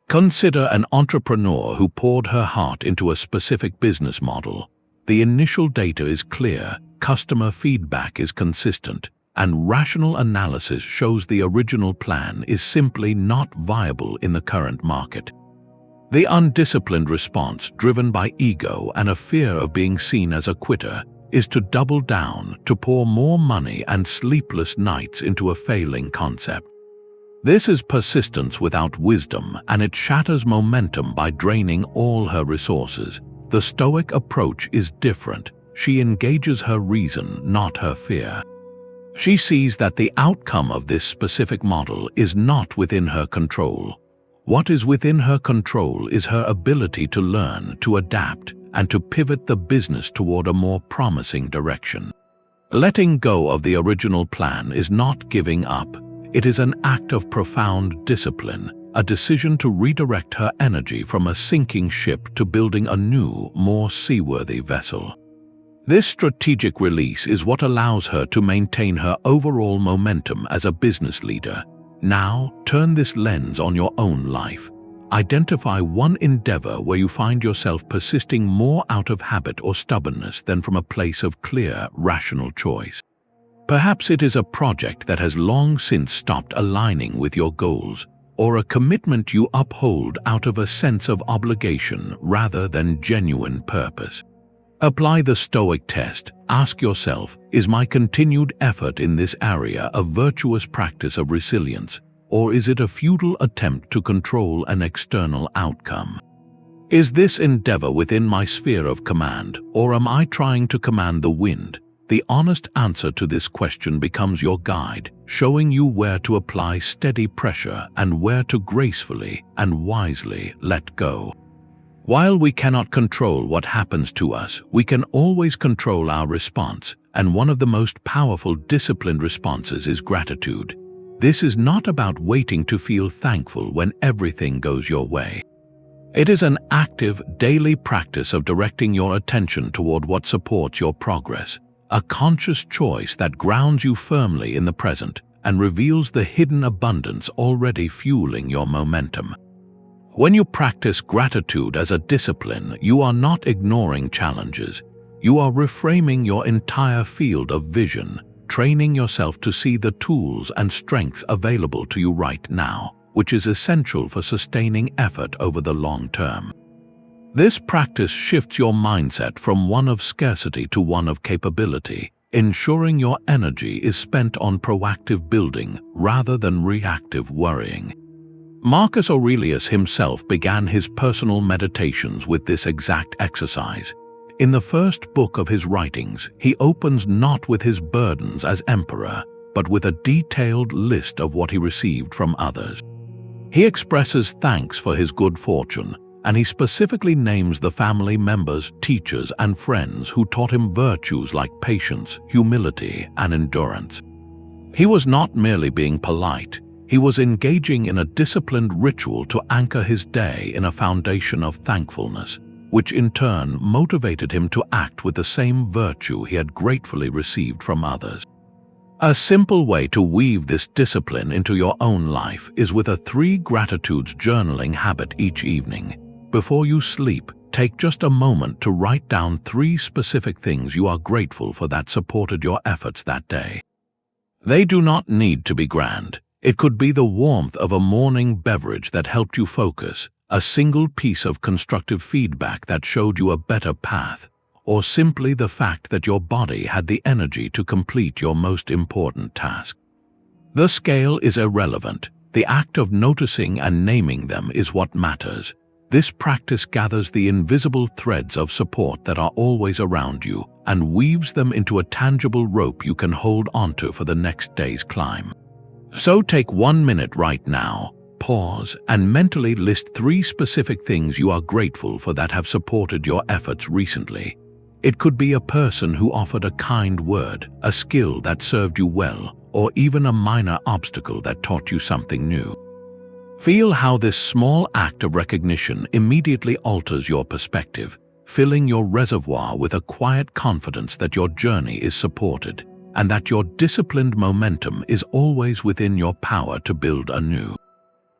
Consider an entrepreneur who poured her heart into a specific business model. The initial data is clear, customer feedback is consistent, and rational analysis shows the original plan is simply not viable in the current market. The undisciplined response, driven by ego and a fear of being seen as a quitter, is to double down, to pour more money and sleepless nights into a failing concept. This is persistence without wisdom, and it shatters momentum by draining all her resources. The Stoic approach is different. She engages her reason, not her fear. She sees that the outcome of this specific model is not within her control. What is within her control is her ability to learn, to adapt, and to pivot the business toward a more promising direction. Letting go of the original plan is not giving up. It is an act of profound discipline, a decision to redirect her energy from a sinking ship to building a new, more seaworthy vessel. This strategic release is what allows her to maintain her overall momentum as a business leader. Now, turn this lens on your own life. Identify one endeavor where you find yourself persisting more out of habit or stubbornness than from a place of clear, rational choice. Perhaps it is a project that has long since stopped aligning with your goals, or a commitment you uphold out of a sense of obligation rather than genuine purpose. Apply the Stoic test. Ask yourself, is my continued effort in this area a virtuous practice of resilience, or is it a futile attempt to control an external outcome? Is this endeavor within my sphere of command, or am I trying to command the wind? The honest answer to this question becomes your guide, showing you where to apply steady pressure and where to gracefully and wisely let go. While we cannot control what happens to us, we can always control our response, and one of the most powerful disciplined responses is gratitude. This is not about waiting to feel thankful when everything goes your way. It is an active, daily practice of directing your attention toward what supports your progress, a conscious choice that grounds you firmly in the present and reveals the hidden abundance already fueling your momentum. When you practice gratitude as a discipline, you are not ignoring challenges. You are reframing your entire field of vision, training yourself to see the tools and strengths available to you right now, which is essential for sustaining effort over the long term. This practice shifts your mindset from one of scarcity to one of capability, ensuring your energy is spent on proactive building rather than reactive worrying. Marcus Aurelius himself began his personal meditations with this exact exercise. In the first book of his writings, he opens not with his burdens as emperor, but with a detailed list of what he received from others. He expresses thanks for his good fortune, and he specifically names the family members, teachers, and friends who taught him virtues like patience, humility, and endurance. He was not merely being polite, he was engaging in a disciplined ritual to anchor his day in a foundation of thankfulness, which in turn motivated him to act with the same virtue he had gratefully received from others. A simple way to weave this discipline into your own life is with a 3 gratitudes journaling habit each evening. Before you sleep, take just a moment to write down 3 specific things you are grateful for that supported your efforts that day. They do not need to be grand. It could be the warmth of a morning beverage that helped you focus, a single piece of constructive feedback that showed you a better path, or simply the fact that your body had the energy to complete your most important task. The scale is irrelevant. The act of noticing and naming them is what matters. This practice gathers the invisible threads of support that are always around you and weaves them into a tangible rope you can hold onto for the next day's climb. So take 1 minute right now, pause, and mentally list 3 specific things you are grateful for that have supported your efforts recently. It could be a person who offered a kind word, a skill that served you well, or even a minor obstacle that taught you something new. Feel how this small act of recognition immediately alters your perspective, filling your reservoir with a quiet confidence that your journey is supported and that your disciplined momentum is always within your power to build anew.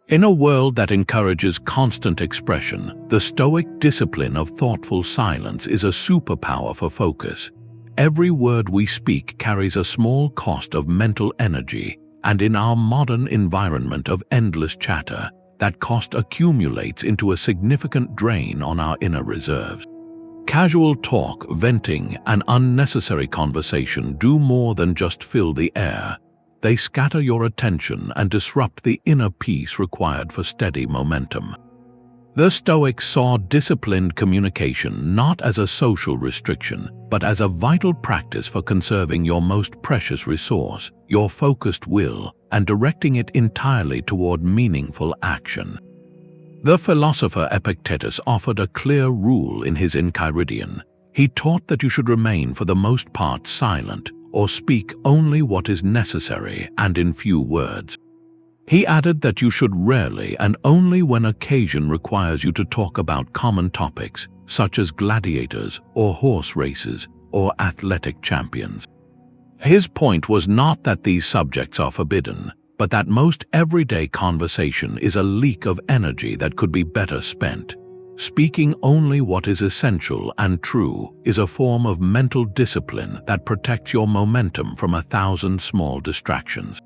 In a world that encourages constant expression, the Stoic discipline of thoughtful silence is a superpower for focus. Every word we speak carries a small cost of mental energy, and in our modern environment of endless chatter, that cost accumulates into a significant drain on our inner reserves. Casual talk, venting, and unnecessary conversation do more than just fill the air. They scatter your attention and disrupt the inner peace required for steady momentum. The Stoics saw disciplined communication not as a social restriction, but as a vital practice for conserving your most precious resource, your focused will, and directing it entirely toward meaningful action. The philosopher Epictetus offered a clear rule in his Enchiridion. He taught that you should remain for the most part silent, or speak only what is necessary and in few words. He added that you should rarely and only when occasion requires you to talk about common topics, such as gladiators or horse races or athletic champions. His point was not that these subjects are forbidden, but that most everyday conversation is a leak of energy that could be better spent. Speaking only what is essential and true is a form of mental discipline that protects your momentum from 1,000 small distractions.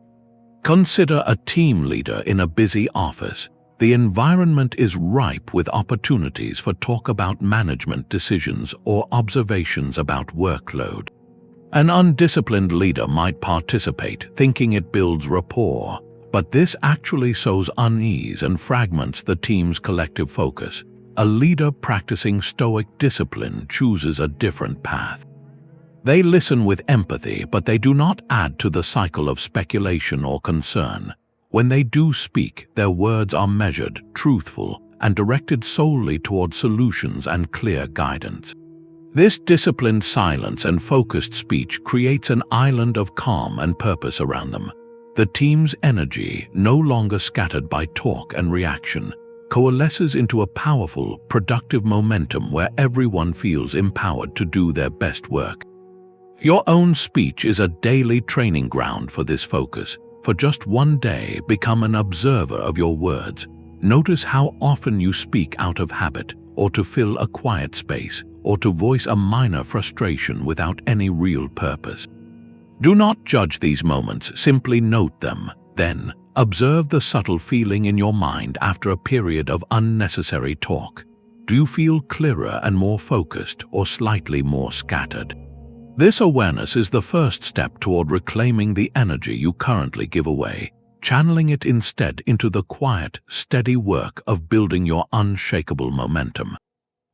Consider a team leader in a busy office. The environment is ripe with opportunities for talk about management decisions or observations about workload. An undisciplined leader might participate, thinking it builds rapport, but this actually sows unease and fragments the team's collective focus. A leader practicing Stoic discipline chooses a different path. They listen with empathy, but they do not add to the cycle of speculation or concern. When they do speak, their words are measured, truthful, and directed solely toward solutions and clear guidance. This disciplined silence and focused speech creates an island of calm and purpose around them. The team's energy, no longer scattered by talk and reaction, coalesces into a powerful, productive momentum where everyone feels empowered to do their best work. Your own speech is a daily training ground for this focus. For just one day, become an observer of your words. Notice how often you speak out of habit, or to fill a quiet space, or to voice a minor frustration without any real purpose. Do not judge these moments, simply note them. Then, observe the subtle feeling in your mind after a period of unnecessary talk. Do you feel clearer and more focused, or slightly more scattered? This awareness is the first step toward reclaiming the energy you currently give away, channeling it instead into the quiet, steady work of building your unshakable momentum.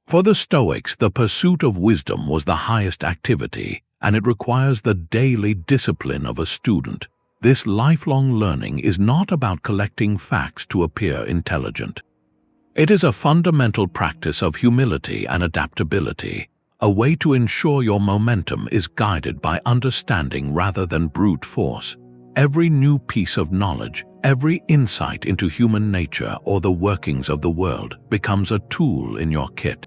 For the Stoics, the pursuit of wisdom was the highest activity, and it requires the daily discipline of a student. This lifelong learning is not about collecting facts to appear intelligent. It is a fundamental practice of humility and adaptability, a way to ensure your momentum is guided by understanding rather than brute force. Every new piece of knowledge, every insight into human nature or the workings of the world becomes a tool in your kit.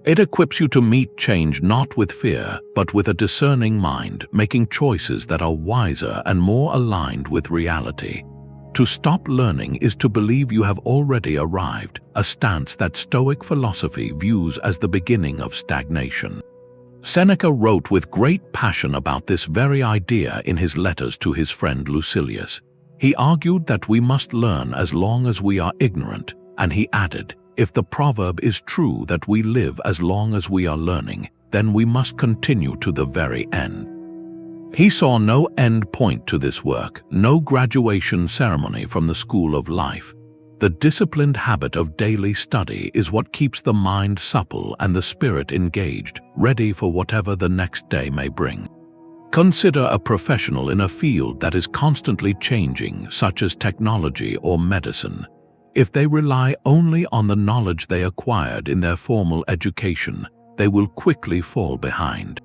It equips you to meet change not with fear, but with a discerning mind, making choices that are wiser and more aligned with reality. To stop learning is to believe you have already arrived, a stance that Stoic philosophy views as the beginning of stagnation. Seneca wrote with great passion about this very idea in his letters to his friend Lucilius. He argued that we must learn as long as we are ignorant, and he added, "If the proverb is true that we live as long as we are learning, then we must continue to the very end." He saw no end point to this work, no graduation ceremony from the school of life. The disciplined habit of daily study is what keeps the mind supple and the spirit engaged, ready for whatever the next day may bring. Consider a professional in a field that is constantly changing, such as technology or medicine. If they rely only on the knowledge they acquired in their formal education, they will quickly fall behind.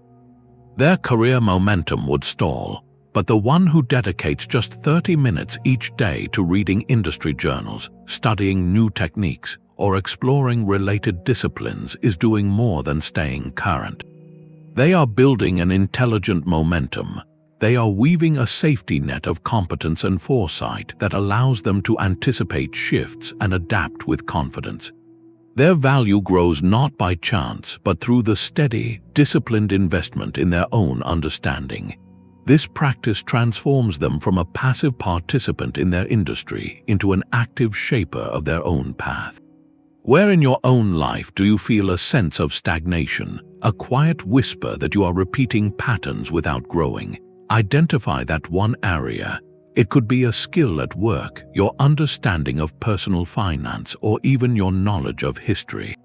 Their career momentum would stall, but the one who dedicates just 30 minutes each day to reading industry journals, studying new techniques, or exploring related disciplines is doing more than staying current. They are building an intelligent momentum. They are weaving a safety net of competence and foresight that allows them to anticipate shifts and adapt with confidence. Their value grows not by chance, but through the steady, disciplined investment in their own understanding. This practice transforms them from a passive participant in their industry into an active shaper of their own path. Where in your own life do you feel a sense of stagnation, a quiet whisper that you are repeating patterns without growing? Identify that one area. It could be a skill at work, your understanding of personal finance, or even your knowledge of history.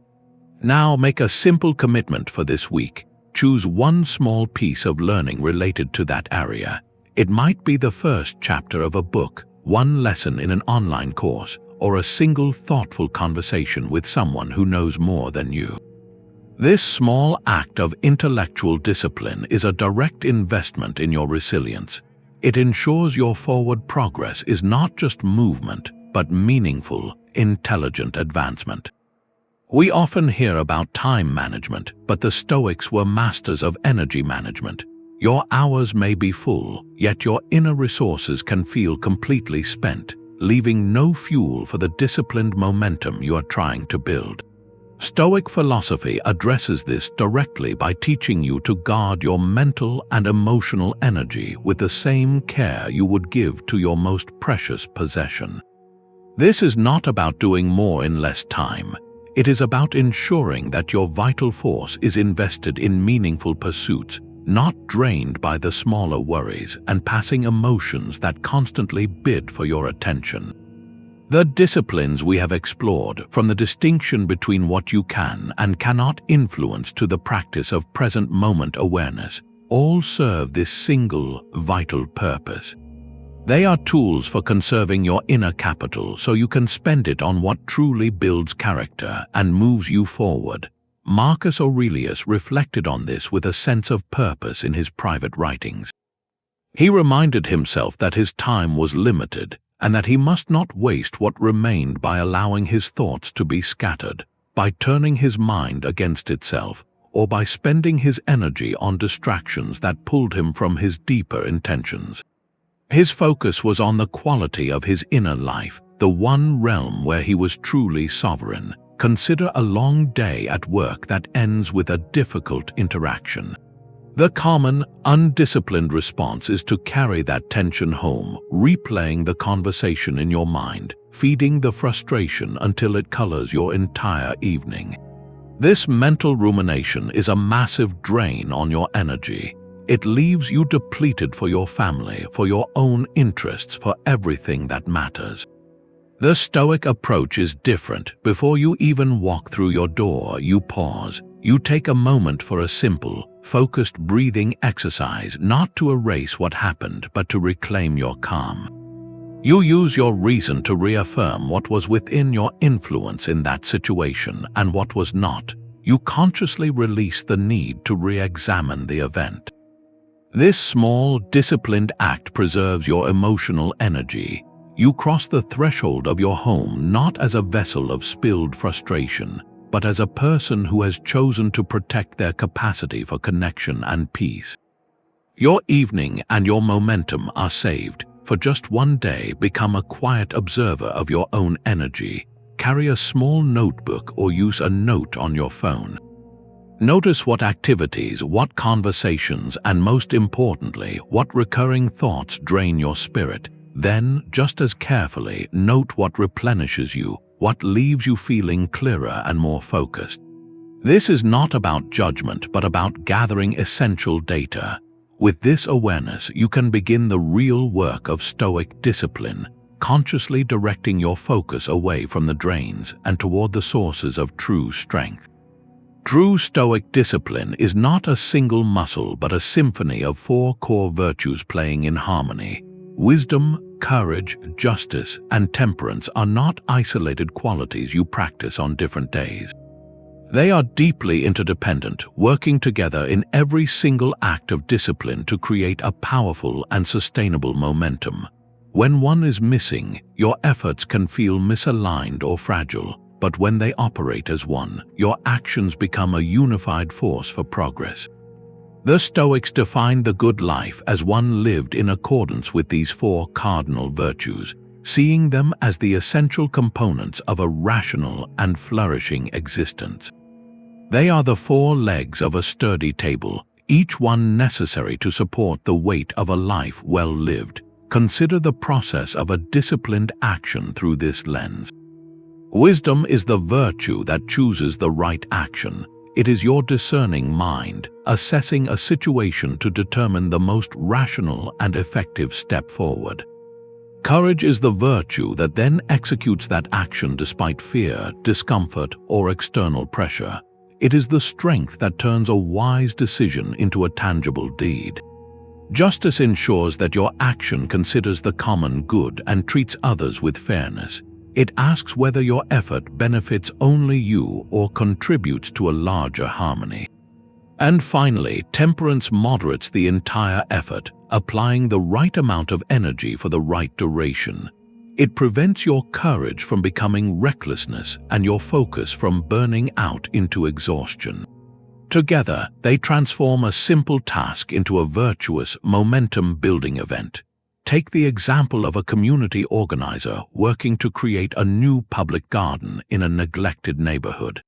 Now make a simple commitment for this week. Choose one small piece of learning related to that area. It might be the first chapter of a book, one lesson in an online course, or a single thoughtful conversation with someone who knows more than you. This small act of intellectual discipline is a direct investment in your resilience. It ensures your forward progress is not just movement, but meaningful, intelligent advancement. We often hear about time management, but the Stoics were masters of energy management. Your hours may be full, yet your inner resources can feel completely spent, leaving no fuel for the disciplined momentum you are trying to build. Stoic philosophy addresses this directly by teaching you to guard your mental and emotional energy with the same care you would give to your most precious possession. This is not about doing more in less time. It is about ensuring that your vital force is invested in meaningful pursuits, not drained by the smaller worries and passing emotions that constantly bid for your attention. The disciplines we have explored, from the distinction between what you can and cannot influence to the practice of present moment awareness, all serve this single, vital purpose. They are tools for conserving your inner capital so you can spend it on what truly builds character and moves you forward. Marcus Aurelius reflected on this with a sense of purpose in his private writings. He reminded himself that his time was limited, and that he must not waste what remained by allowing his thoughts to be scattered, by turning his mind against itself, or by spending his energy on distractions that pulled him from his deeper intentions. His focus was on the quality of his inner life, the one realm where he was truly sovereign. Consider a long day at work that ends with a difficult interaction. The common, undisciplined response is to carry that tension home, replaying the conversation in your mind, feeding the frustration until it colors your entire evening. This mental rumination is a massive drain on your energy. It leaves you depleted for your family, for your own interests, for everything that matters. The Stoic approach is different. Before you even walk through your door, you pause. You take a moment for a simple, focused breathing exercise, not to erase what happened, but to reclaim your calm. You use your reason to reaffirm what was within your influence in that situation and what was not. You consciously release the need to re-examine the event. This small, disciplined act preserves your emotional energy. You cross the threshold of your home not as a vessel of spilled frustration, but as a person who has chosen to protect their capacity for connection and peace. Your evening and your momentum are saved. For just one day, become a quiet observer of your own energy. Carry a small notebook or use a note on your phone. Notice what activities, what conversations, and most importantly, what recurring thoughts drain your spirit. Then, just as carefully, note what replenishes you, what leaves you feeling clearer and more focused. This is not about judgment, but about gathering essential data. With this awareness, you can begin the real work of Stoic discipline, consciously directing your focus away from the drains and toward the sources of true strength. True Stoic discipline is not a single muscle, but a symphony of 4 core virtues playing in harmony. Wisdom, courage, justice, and temperance are not isolated qualities you practice on different days. They are deeply interdependent, working together in every single act of discipline to create a powerful and sustainable momentum. When one is missing, your efforts can feel misaligned or fragile, but when they operate as one, your actions become a unified force for progress. The Stoics defined the good life as one lived in accordance with these 4 cardinal virtues, seeing them as the essential components of a rational and flourishing existence. They are the 4 legs of a sturdy table, each one necessary to support the weight of a life well lived. Consider the process of a disciplined action through this lens. Wisdom is the virtue that chooses the right action. It is your discerning mind, assessing a situation to determine the most rational and effective step forward. Courage is the virtue that then executes that action despite fear, discomfort, or external pressure. It is the strength that turns a wise decision into a tangible deed. Justice ensures that your action considers the common good and treats others with fairness. It asks whether your effort benefits only you or contributes to a larger harmony. And finally, temperance moderates the entire effort, applying the right amount of energy for the right duration. It prevents your courage from becoming recklessness and your focus from burning out into exhaustion. Together, they transform a simple task into a virtuous, momentum-building event. Take the example of a community organizer working to create a new public garden in a neglected neighborhood.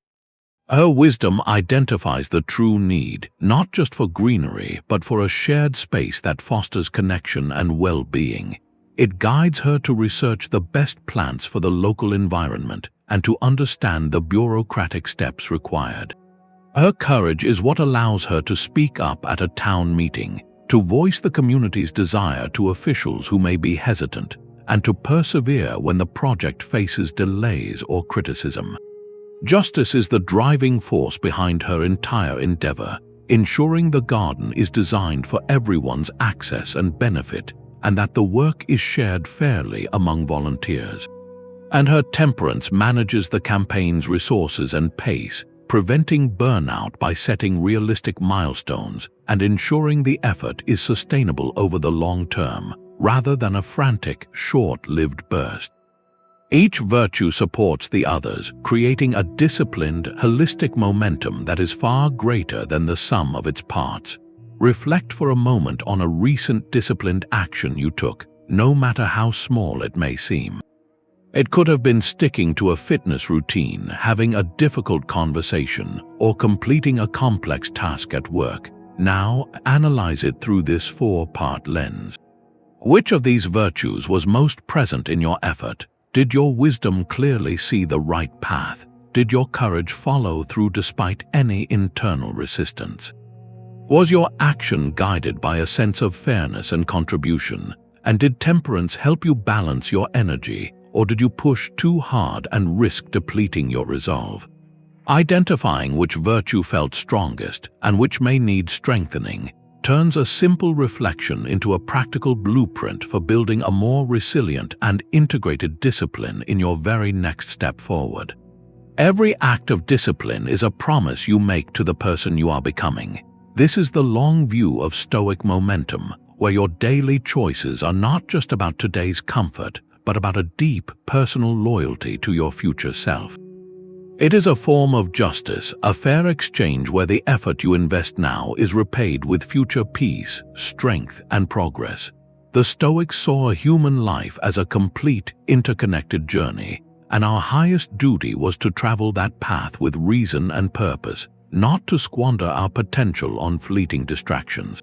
Her wisdom identifies the true need, not just for greenery, but for a shared space that fosters connection and well-being. It guides her to research the best plants for the local environment and to understand the bureaucratic steps required. Her courage is what allows her to speak up at a town meeting, to voice the community's desire to officials who may be hesitant, and to persevere when the project faces delays or criticism. Justice is the driving force behind her entire endeavor, ensuring the garden is designed for everyone's access and benefit, and that the work is shared fairly among volunteers. And her temperance manages the campaign's resources and pace, preventing burnout by setting realistic milestones and ensuring the effort is sustainable over the long term, rather than a frantic, short-lived burst. Each virtue supports the others, creating a disciplined, holistic momentum that is far greater than the sum of its parts. Reflect for a moment on a recent disciplined action you took, no matter how small it may seem. It could have been sticking to a fitness routine, having a difficult conversation, or completing a complex task at work. Now, analyze it through this 4-part lens. Which of these virtues was most present in your effort? Did your wisdom clearly see the right path? Did your courage follow through despite any internal resistance? Was your action guided by a sense of fairness and contribution? And did temperance help you balance your energy, or did you push too hard and risk depleting your resolve? Identifying which virtue felt strongest and which may need strengthening turns a simple reflection into a practical blueprint for building a more resilient and integrated discipline in your very next step forward. Every act of discipline is a promise you make to the person you are becoming. This is the long view of Stoic momentum, where your daily choices are not just about today's comfort, but about a deep personal loyalty to your future self. It is a form of justice, a fair exchange where the effort you invest now is repaid with future peace, strength, and progress. The Stoics saw a human life as a complete, interconnected journey, and our highest duty was to travel that path with reason and purpose, not to squander our potential on fleeting distractions.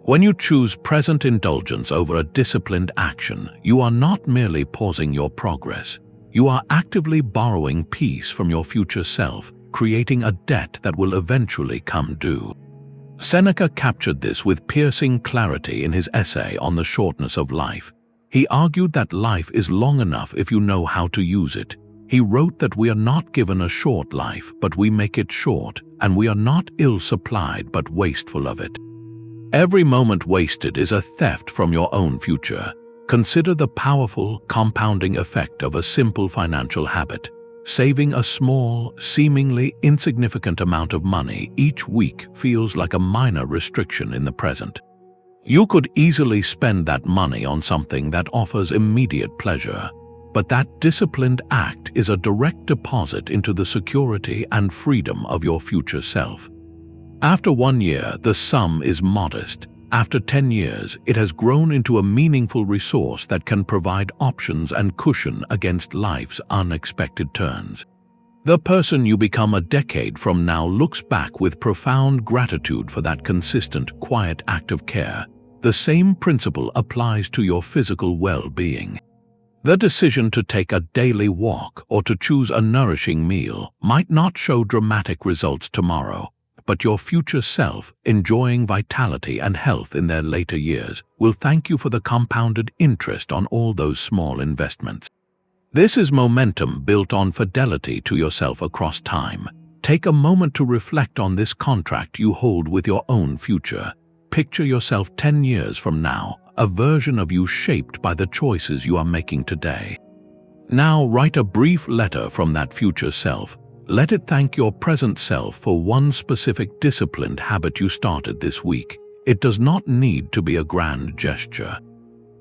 When you choose present indulgence over a disciplined action, you are not merely pausing your progress. You are actively borrowing peace from your future self, creating a debt that will eventually come due. Seneca captured this with piercing clarity in his essay on the shortness of life. He argued that life is long enough if you know how to use it. He wrote that we are not given a short life, but we make it short, and we are not ill-supplied but wasteful of it. Every moment wasted is a theft from your own future. Consider the powerful, compounding effect of a simple financial habit. Saving a small, seemingly insignificant amount of money each week feels like a minor restriction in the present. You could easily spend that money on something that offers immediate pleasure, but that disciplined act is a direct deposit into the security and freedom of your future self. After 1 year, the sum is modest. After 10 years, it has grown into a meaningful resource that can provide options and cushion against life's unexpected turns. The person you become a decade from now looks back with profound gratitude for that consistent, quiet act of care. The same principle applies to your physical well-being. The decision to take a daily walk or to choose a nourishing meal might not show dramatic results tomorrow, but your future self, enjoying vitality and health in their later years, will thank you for the compounded interest on all those small investments. This is momentum built on fidelity to yourself across time. Take a moment to reflect on this contract you hold with your own future. Picture yourself 10 years from now, a version of you shaped by the choices you are making today. Now write a brief letter from that future self. Let it thank your present self for one specific disciplined habit you started this week. It does not need to be a grand gesture.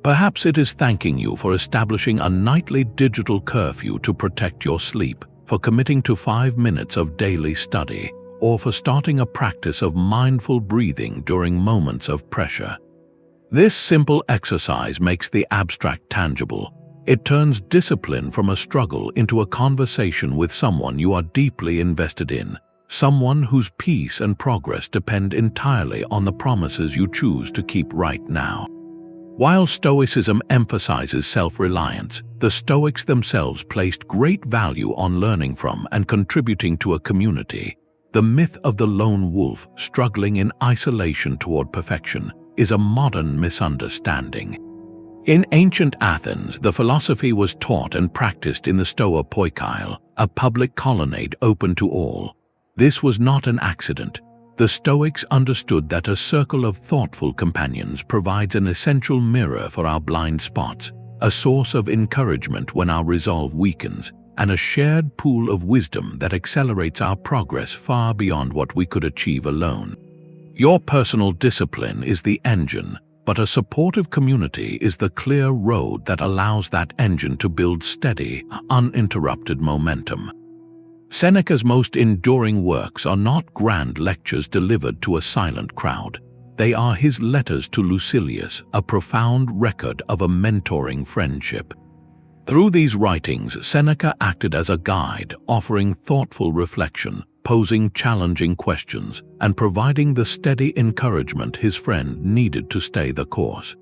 Perhaps it is thanking you for establishing a nightly digital curfew to protect your sleep, for committing to 5 minutes of daily study, or for starting a practice of mindful breathing during moments of pressure. This simple exercise makes the abstract tangible. It turns discipline from a struggle into a conversation with someone you are deeply invested in, someone whose peace and progress depend entirely on the promises you choose to keep right now. While Stoicism emphasizes self-reliance, the Stoics themselves placed great value on learning from and contributing to a community. The myth of the lone wolf struggling in isolation toward perfection is a modern misunderstanding. In ancient Athens, the philosophy was taught and practiced in the Stoa Poikile, a public colonnade open to all. This was not an accident. The Stoics understood that a circle of thoughtful companions provides an essential mirror for our blind spots, a source of encouragement when our resolve weakens, and a shared pool of wisdom that accelerates our progress far beyond what we could achieve alone. Your personal discipline is the engine, but a supportive community is the clear road that allows that engine to build steady, uninterrupted momentum. Seneca's most enduring works are not grand lectures delivered to a silent crowd. They are his letters to Lucilius, a profound record of a mentoring friendship. Through these writings, Seneca acted as a guide, offering thoughtful reflection, posing challenging questions, and providing the steady encouragement his friend needed to stay the course.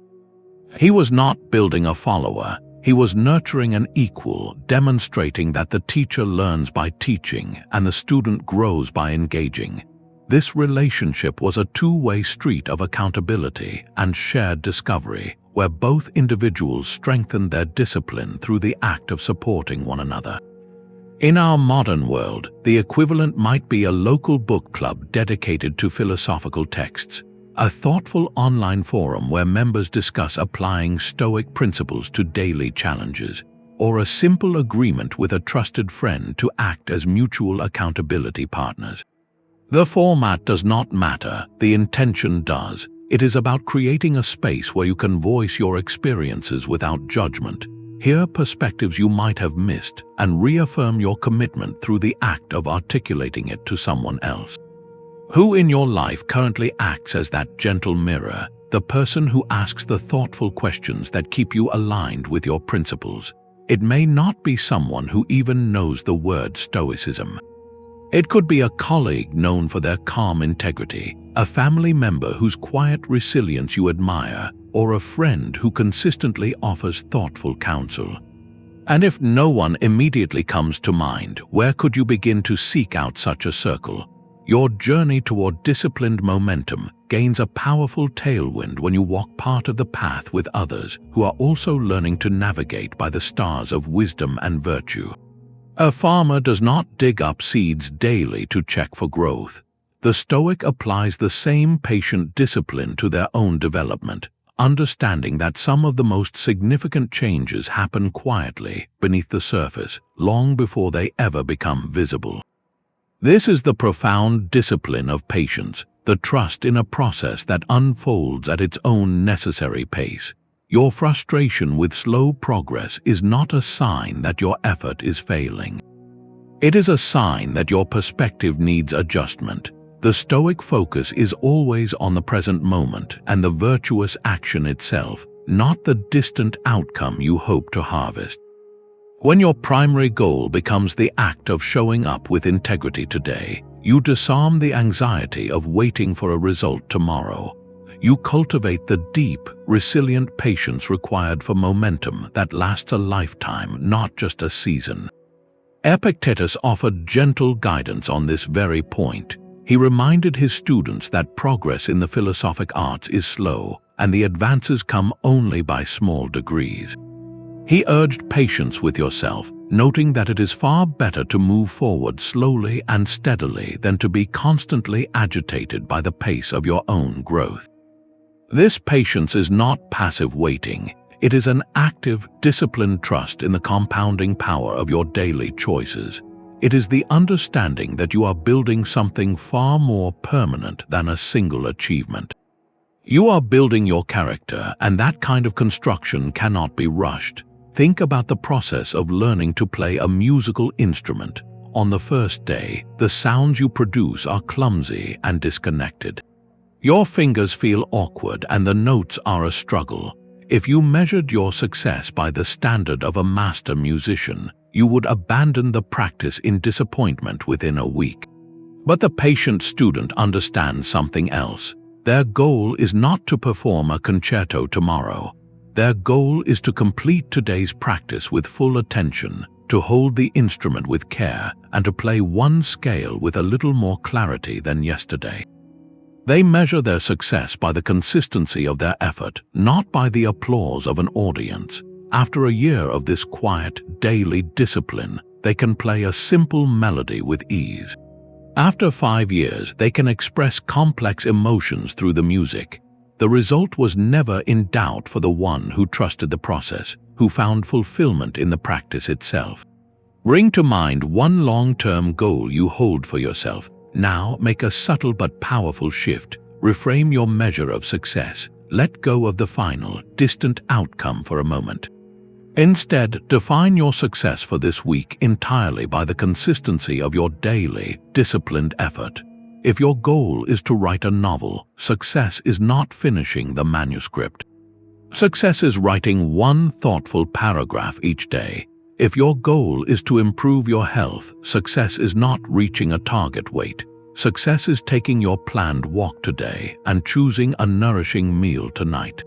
He was not building a follower, he was nurturing an equal, demonstrating that the teacher learns by teaching and the student grows by engaging. This relationship was a two-way street of accountability and shared discovery, where both individuals strengthened their discipline through the act of supporting one another. In our modern world, the equivalent might be a local book club dedicated to philosophical texts, a thoughtful online forum where members discuss applying Stoic principles to daily challenges, or a simple agreement with a trusted friend to act as mutual accountability partners. The format does not matter, the intention does. It is about creating a space where you can voice your experiences without judgment, hear perspectives you might have missed, and reaffirm your commitment through the act of articulating it to someone else. Who in your life currently acts as that gentle mirror, the person who asks the thoughtful questions that keep you aligned with your principles? It may not be someone who even knows the word Stoicism. It could be a colleague known for their calm integrity, a family member whose quiet resilience you admire, or a friend who consistently offers thoughtful counsel. And if no one immediately comes to mind, where could you begin to seek out such a circle? Your journey toward disciplined momentum gains a powerful tailwind when you walk part of the path with others who are also learning to navigate by the stars of wisdom and virtue. A farmer does not dig up seeds daily to check for growth. The Stoic applies the same patient discipline to their own development, understanding that some of the most significant changes happen quietly beneath the surface, long before they ever become visible. This is the profound discipline of patience, the trust in a process that unfolds at its own necessary pace. Your frustration with slow progress is not a sign that your effort is failing. It is a sign that your perspective needs adjustment. The Stoic focus is always on the present moment and the virtuous action itself, not the distant outcome you hope to harvest. When your primary goal becomes the act of showing up with integrity today, you disarm the anxiety of waiting for a result tomorrow. You cultivate the deep, resilient patience required for momentum that lasts a lifetime, not just a season. Epictetus offered gentle guidance on this very point. He reminded his students that progress in the philosophic arts is slow, and the advances come only by small degrees. He urged patience with yourself, noting that it is far better to move forward slowly and steadily than to be constantly agitated by the pace of your own growth. This patience is not passive waiting. It is an active, disciplined trust in the compounding power of your daily choices. It is the understanding that you are building something far more permanent than a single achievement. You are building your character, and that kind of construction cannot be rushed. Think about the process of learning to play a musical instrument. On the first day, the sounds you produce are clumsy and disconnected. Your fingers feel awkward and the notes are a struggle. If you measured your success by the standard of a master musician, you would abandon the practice in disappointment within a week. But the patient student understands something else. Their goal is not to perform a concerto tomorrow. Their goal is to complete today's practice with full attention, to hold the instrument with care, and to play one scale with a little more clarity than yesterday. They measure their success by the consistency of their effort, not by the applause of an audience. After a year of this quiet, daily discipline, they can play a simple melody with ease. After 5 years, they can express complex emotions through the music. The result was never in doubt for the one who trusted the process, who found fulfillment in the practice itself. Bring to mind one long-term goal you hold for yourself. Now make a subtle but powerful shift. Reframe your measure of success. Let go of the final, distant outcome for a moment. Instead, define your success for this week entirely by the consistency of your daily, disciplined effort. If your goal is to write a novel, success is not finishing the manuscript. Success is writing one thoughtful paragraph each day. If your goal is to improve your health, success is not reaching a target weight. Success is taking your planned walk today and choosing a nourishing meal tonight.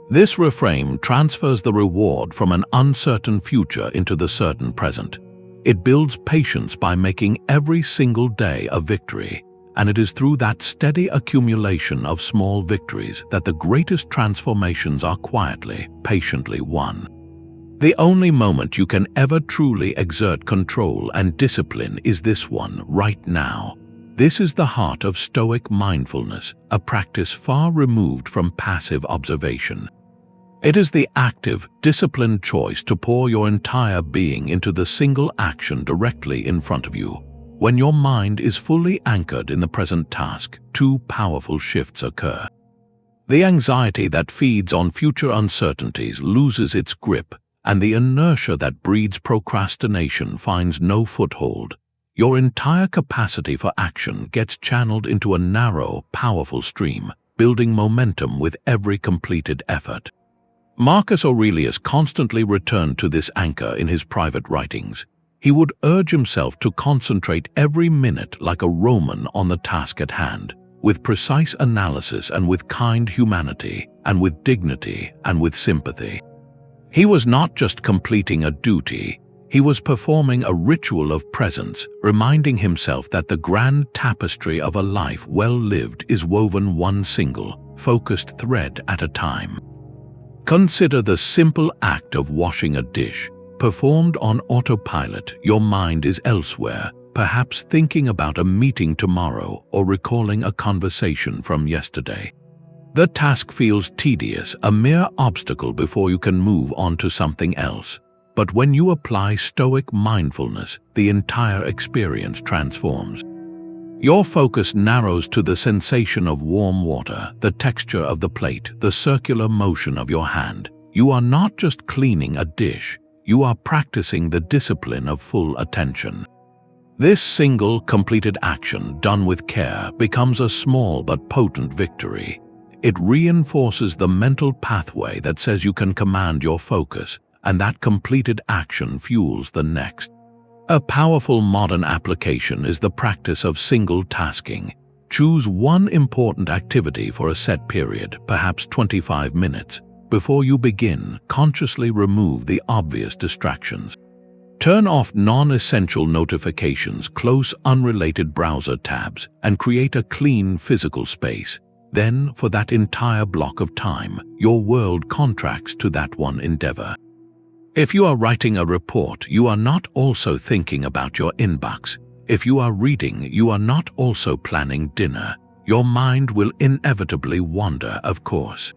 This reframe transfers the reward from an uncertain future into the certain present. It builds patience by making every single day a victory, and it is through that steady accumulation of small victories that the greatest transformations are quietly, patiently won. The only moment you can ever truly exert control and discipline is this one, right now. This is the heart of Stoic mindfulness, a practice far removed from passive observation. It is the active, disciplined choice to pour your entire being into the single action directly in front of you. When your mind is fully anchored in the present task, two powerful shifts occur. The anxiety that feeds on future uncertainties loses its grip, and the inertia that breeds procrastination finds no foothold. Your entire capacity for action gets channeled into a narrow, powerful stream, building momentum with every completed effort. Marcus Aurelius constantly returned to this anchor in his private writings. He would urge himself to concentrate every minute like a Roman on the task at hand, with precise analysis and with kind humanity, and with dignity and with sympathy. He was not just completing a duty, he was performing a ritual of presence, reminding himself that the grand tapestry of a life well lived is woven one single, focused thread at a time. Consider the simple act of washing a dish. Performed on autopilot, your mind is elsewhere, perhaps thinking about a meeting tomorrow or recalling a conversation from yesterday. The task feels tedious, a mere obstacle before you can move on to something else. But when you apply Stoic mindfulness, the entire experience transforms. Your focus narrows to the sensation of warm water, the texture of the plate, the circular motion of your hand. You are not just cleaning a dish, you are practicing the discipline of full attention. This single, completed action, done with care, becomes a small but potent victory. It reinforces the mental pathway that says you can command your focus, and that completed action fuels the next. A powerful modern application is the practice of single tasking. Choose one important activity for a set period, perhaps 25 minutes. Before you begin, consciously remove the obvious distractions. Turn off non-essential notifications, close unrelated browser tabs, and create a clean physical space. Then, for that entire block of time, your world contracts to that one endeavor. If you are writing a report, you are not also thinking about your inbox. If you are reading, you are not also planning dinner. Your mind will inevitably wander, of course.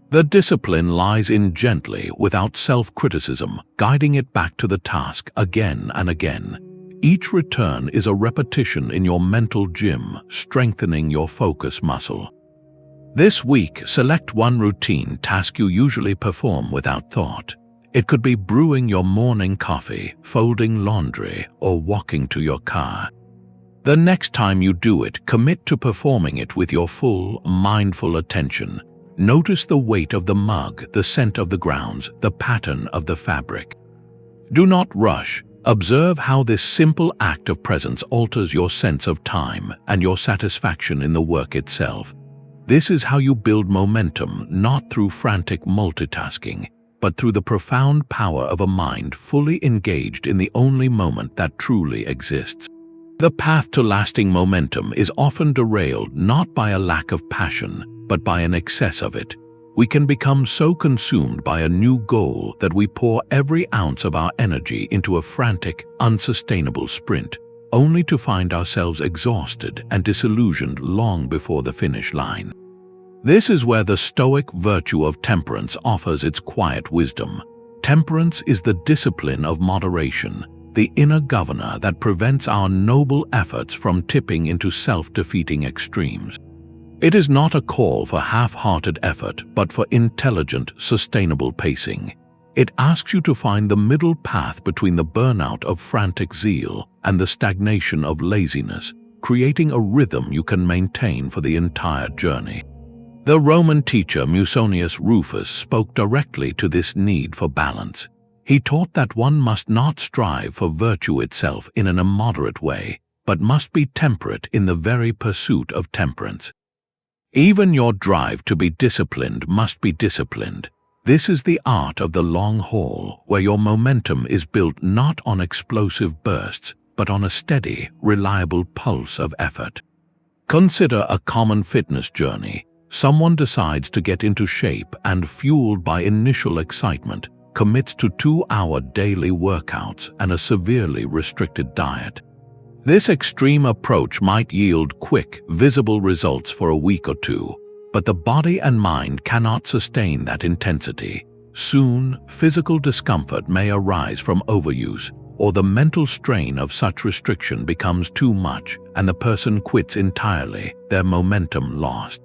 The discipline lies in gently, without self-criticism, guiding it back to the task again and again. Each return is a repetition in your mental gym, strengthening your focus muscle. This week, select one routine task you usually perform without thought. It could be brewing your morning coffee, folding laundry, or walking to your car. The next time you do it, commit to performing it with your full, mindful attention. Notice the weight of the mug, the scent of the grounds, the pattern of the fabric. Do not rush. Observe how this simple act of presence alters your sense of time and your satisfaction in the work itself. This is how you build momentum, not through frantic multitasking, but through the profound power of a mind fully engaged in the only moment that truly exists. The path to lasting momentum is often derailed not by a lack of passion, but by an excess of it. We can become so consumed by a new goal that we pour every ounce of our energy into a frantic, unsustainable sprint, only to find ourselves exhausted and disillusioned long before the finish line. This is where the Stoic virtue of temperance offers its quiet wisdom. Temperance is the discipline of moderation, the inner governor that prevents our noble efforts from tipping into self-defeating extremes. It is not a call for half-hearted effort, but for intelligent, sustainable pacing. It asks you to find the middle path between the burnout of frantic zeal and the stagnation of laziness, creating a rhythm you can maintain for the entire journey. The Roman teacher Musonius Rufus spoke directly to this need for balance. He taught that one must not strive for virtue itself in an immoderate way, but must be temperate in the very pursuit of temperance. Even your drive to be disciplined must be disciplined. This is the art of the long haul, where your momentum is built not on explosive bursts, but on a steady, reliable pulse of effort. Consider a common fitness journey. Someone decides to get into shape and, fueled by initial excitement, commits to 2-hour daily workouts and a severely restricted diet. This extreme approach might yield quick, visible results for a week or two, but the body and mind cannot sustain that intensity. Soon, physical discomfort may arise from overuse, or the mental strain of such restriction becomes too much and the person quits entirely, their momentum lost.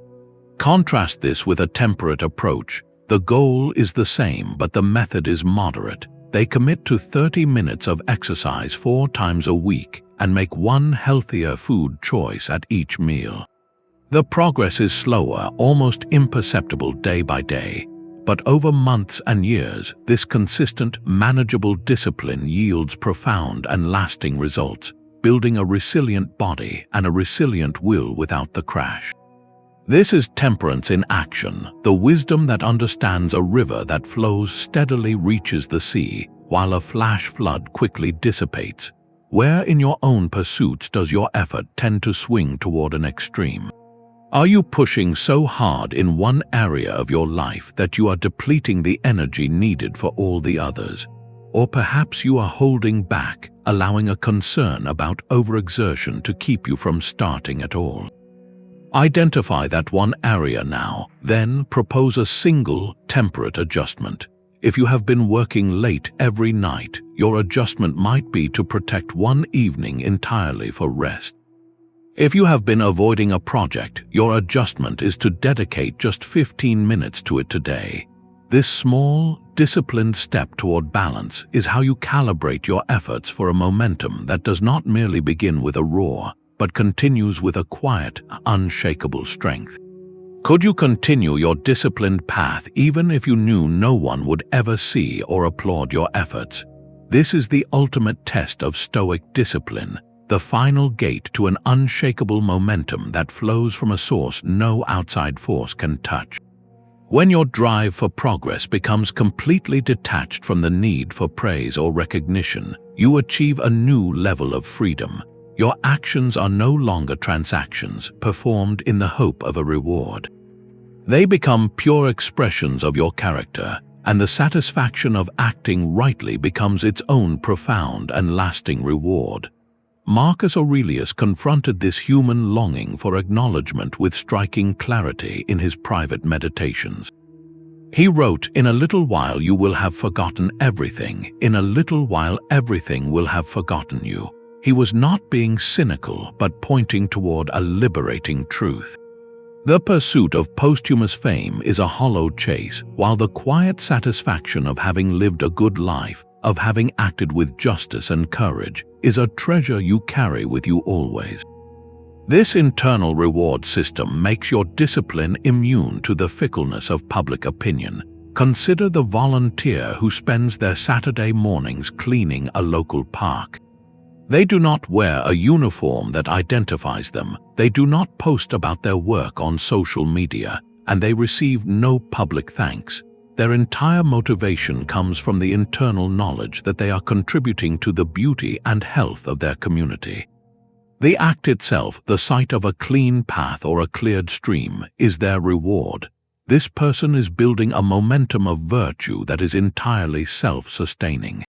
Contrast this with a temperate approach. The goal is the same, but the method is moderate. They commit to 30 minutes of exercise 4 times a week and make one healthier food choice at each meal. The progress is slower, almost imperceptible day by day, but over months and years, this consistent, manageable discipline yields profound and lasting results, building a resilient body and a resilient will without the crash. This is temperance in action, the wisdom that understands a river that flows steadily reaches the sea, while a flash flood quickly dissipates. Where in your own pursuits does your effort tend to swing toward an extreme? Are you pushing so hard in one area of your life that you are depleting the energy needed for all the others? Or perhaps you are holding back, allowing a concern about overexertion to keep you from starting at all. Identify that one area now, then propose a single, temperate adjustment. If you have been working late every night, your adjustment might be to protect one evening entirely for rest. If you have been avoiding a project, your adjustment is to dedicate just 15 minutes to it today. This small, disciplined step toward balance is how you calibrate your efforts for a momentum that does not merely begin with a roar, but continues with a quiet, unshakable strength. Could you continue your disciplined path even if you knew no one would ever see or applaud your efforts? This is the ultimate test of Stoic discipline, the final gate to an unshakable momentum that flows from a source no outside force can touch. When your drive for progress becomes completely detached from the need for praise or recognition, you achieve a new level of freedom. Your actions are no longer transactions performed in the hope of a reward. They become pure expressions of your character, and the satisfaction of acting rightly becomes its own profound and lasting reward. Marcus Aurelius confronted this human longing for acknowledgement with striking clarity in his private meditations. He wrote, "In a little while you will have forgotten everything. In a little while everything will have forgotten you." He was not being cynical, but pointing toward a liberating truth. The pursuit of posthumous fame is a hollow chase, while the quiet satisfaction of having lived a good life, of having acted with justice and courage, is a treasure you carry with you always. This internal reward system makes your discipline immune to the fickleness of public opinion. Consider the volunteer who spends their Saturday mornings cleaning a local park. They do not wear a uniform that identifies them, they do not post about their work on social media, and they receive no public thanks. Their entire motivation comes from the internal knowledge that they are contributing to the beauty and health of their community. The act itself, the sight of a clean path or a cleared stream, is their reward. This person is building a momentum of virtue that is entirely self-sustaining.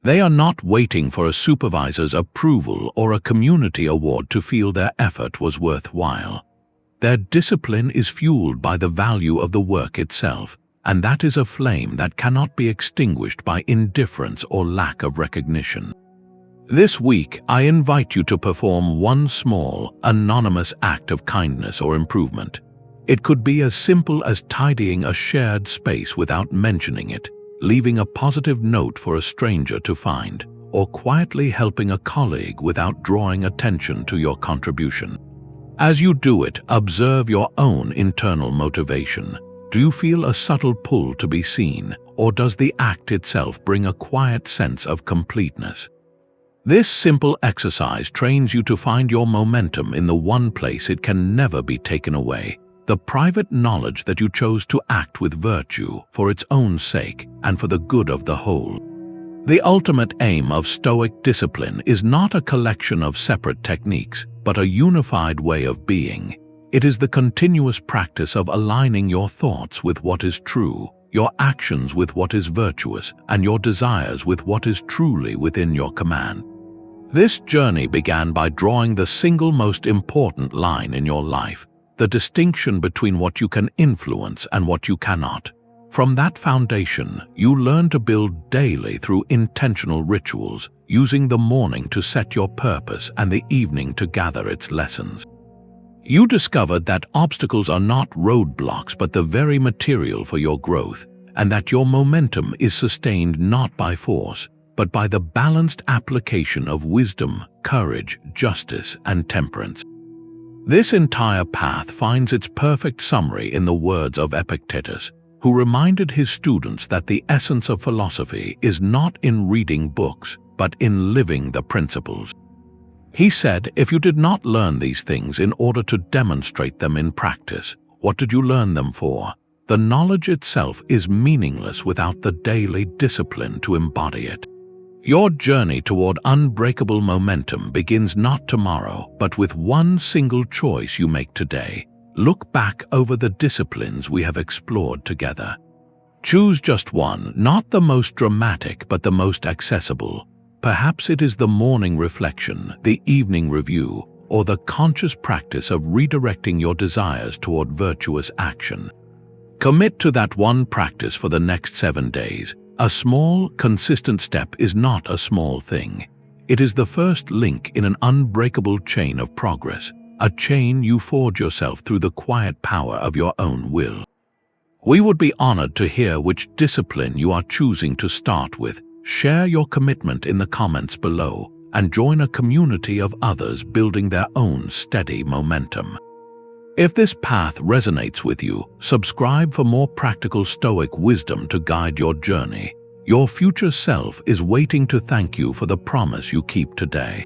They are not waiting for a supervisor's approval or a community award to feel their effort was worthwhile. Their discipline is fueled by the value of the work itself, and that is a flame that cannot be extinguished by indifference or lack of recognition. This week, I invite you to perform one small, anonymous act of kindness or improvement. It could be as simple as tidying a shared space without mentioning it, leaving a positive note for a stranger to find, or quietly helping a colleague without drawing attention to your contribution. As you do it, observe your own internal motivation. Do you feel a subtle pull to be seen, or does the act itself bring a quiet sense of completeness? This simple exercise trains you to find your momentum in the one place it can never be taken away, the private knowledge that you chose to act with virtue for its own sake and for the good of the whole. The ultimate aim of Stoic discipline is not a collection of separate techniques, but a unified way of being. It is the continuous practice of aligning your thoughts with what is true, your actions with what is virtuous, and your desires with what is truly within your command. This journey began by drawing the single most important line in your life, the distinction between what you can influence and what you cannot. From that foundation, you learn to build daily through intentional rituals, using the morning to set your purpose and the evening to gather its lessons. You discovered that obstacles are not roadblocks but the very material for your growth, and that your momentum is sustained not by force, but by the balanced application of wisdom, courage, justice, and temperance. This entire path finds its perfect summary in the words of Epictetus, who reminded his students that the essence of philosophy is not in reading books, but in living the principles. He said, if you did not learn these things in order to demonstrate them in practice, what did you learn them for? The knowledge itself is meaningless without the daily discipline to embody it. Your journey toward unbreakable momentum begins not tomorrow, but with one single choice you make today. Look back over the disciplines we have explored together. Choose just one, not the most dramatic, but the most accessible. Perhaps it is the morning reflection, the evening review, or the conscious practice of redirecting your desires toward virtuous action. Commit to that one practice for the next 7 days. A small, consistent step is not a small thing. It is the first link in an unbreakable chain of progress, a chain you forge yourself through the quiet power of your own will. We would be honored to hear which discipline you are choosing to start with. Share your commitment in the comments below and join a community of others building their own steady momentum. If this path resonates with you, subscribe for more practical Stoic wisdom to guide your journey. Your future self is waiting to thank you for the promise you keep today.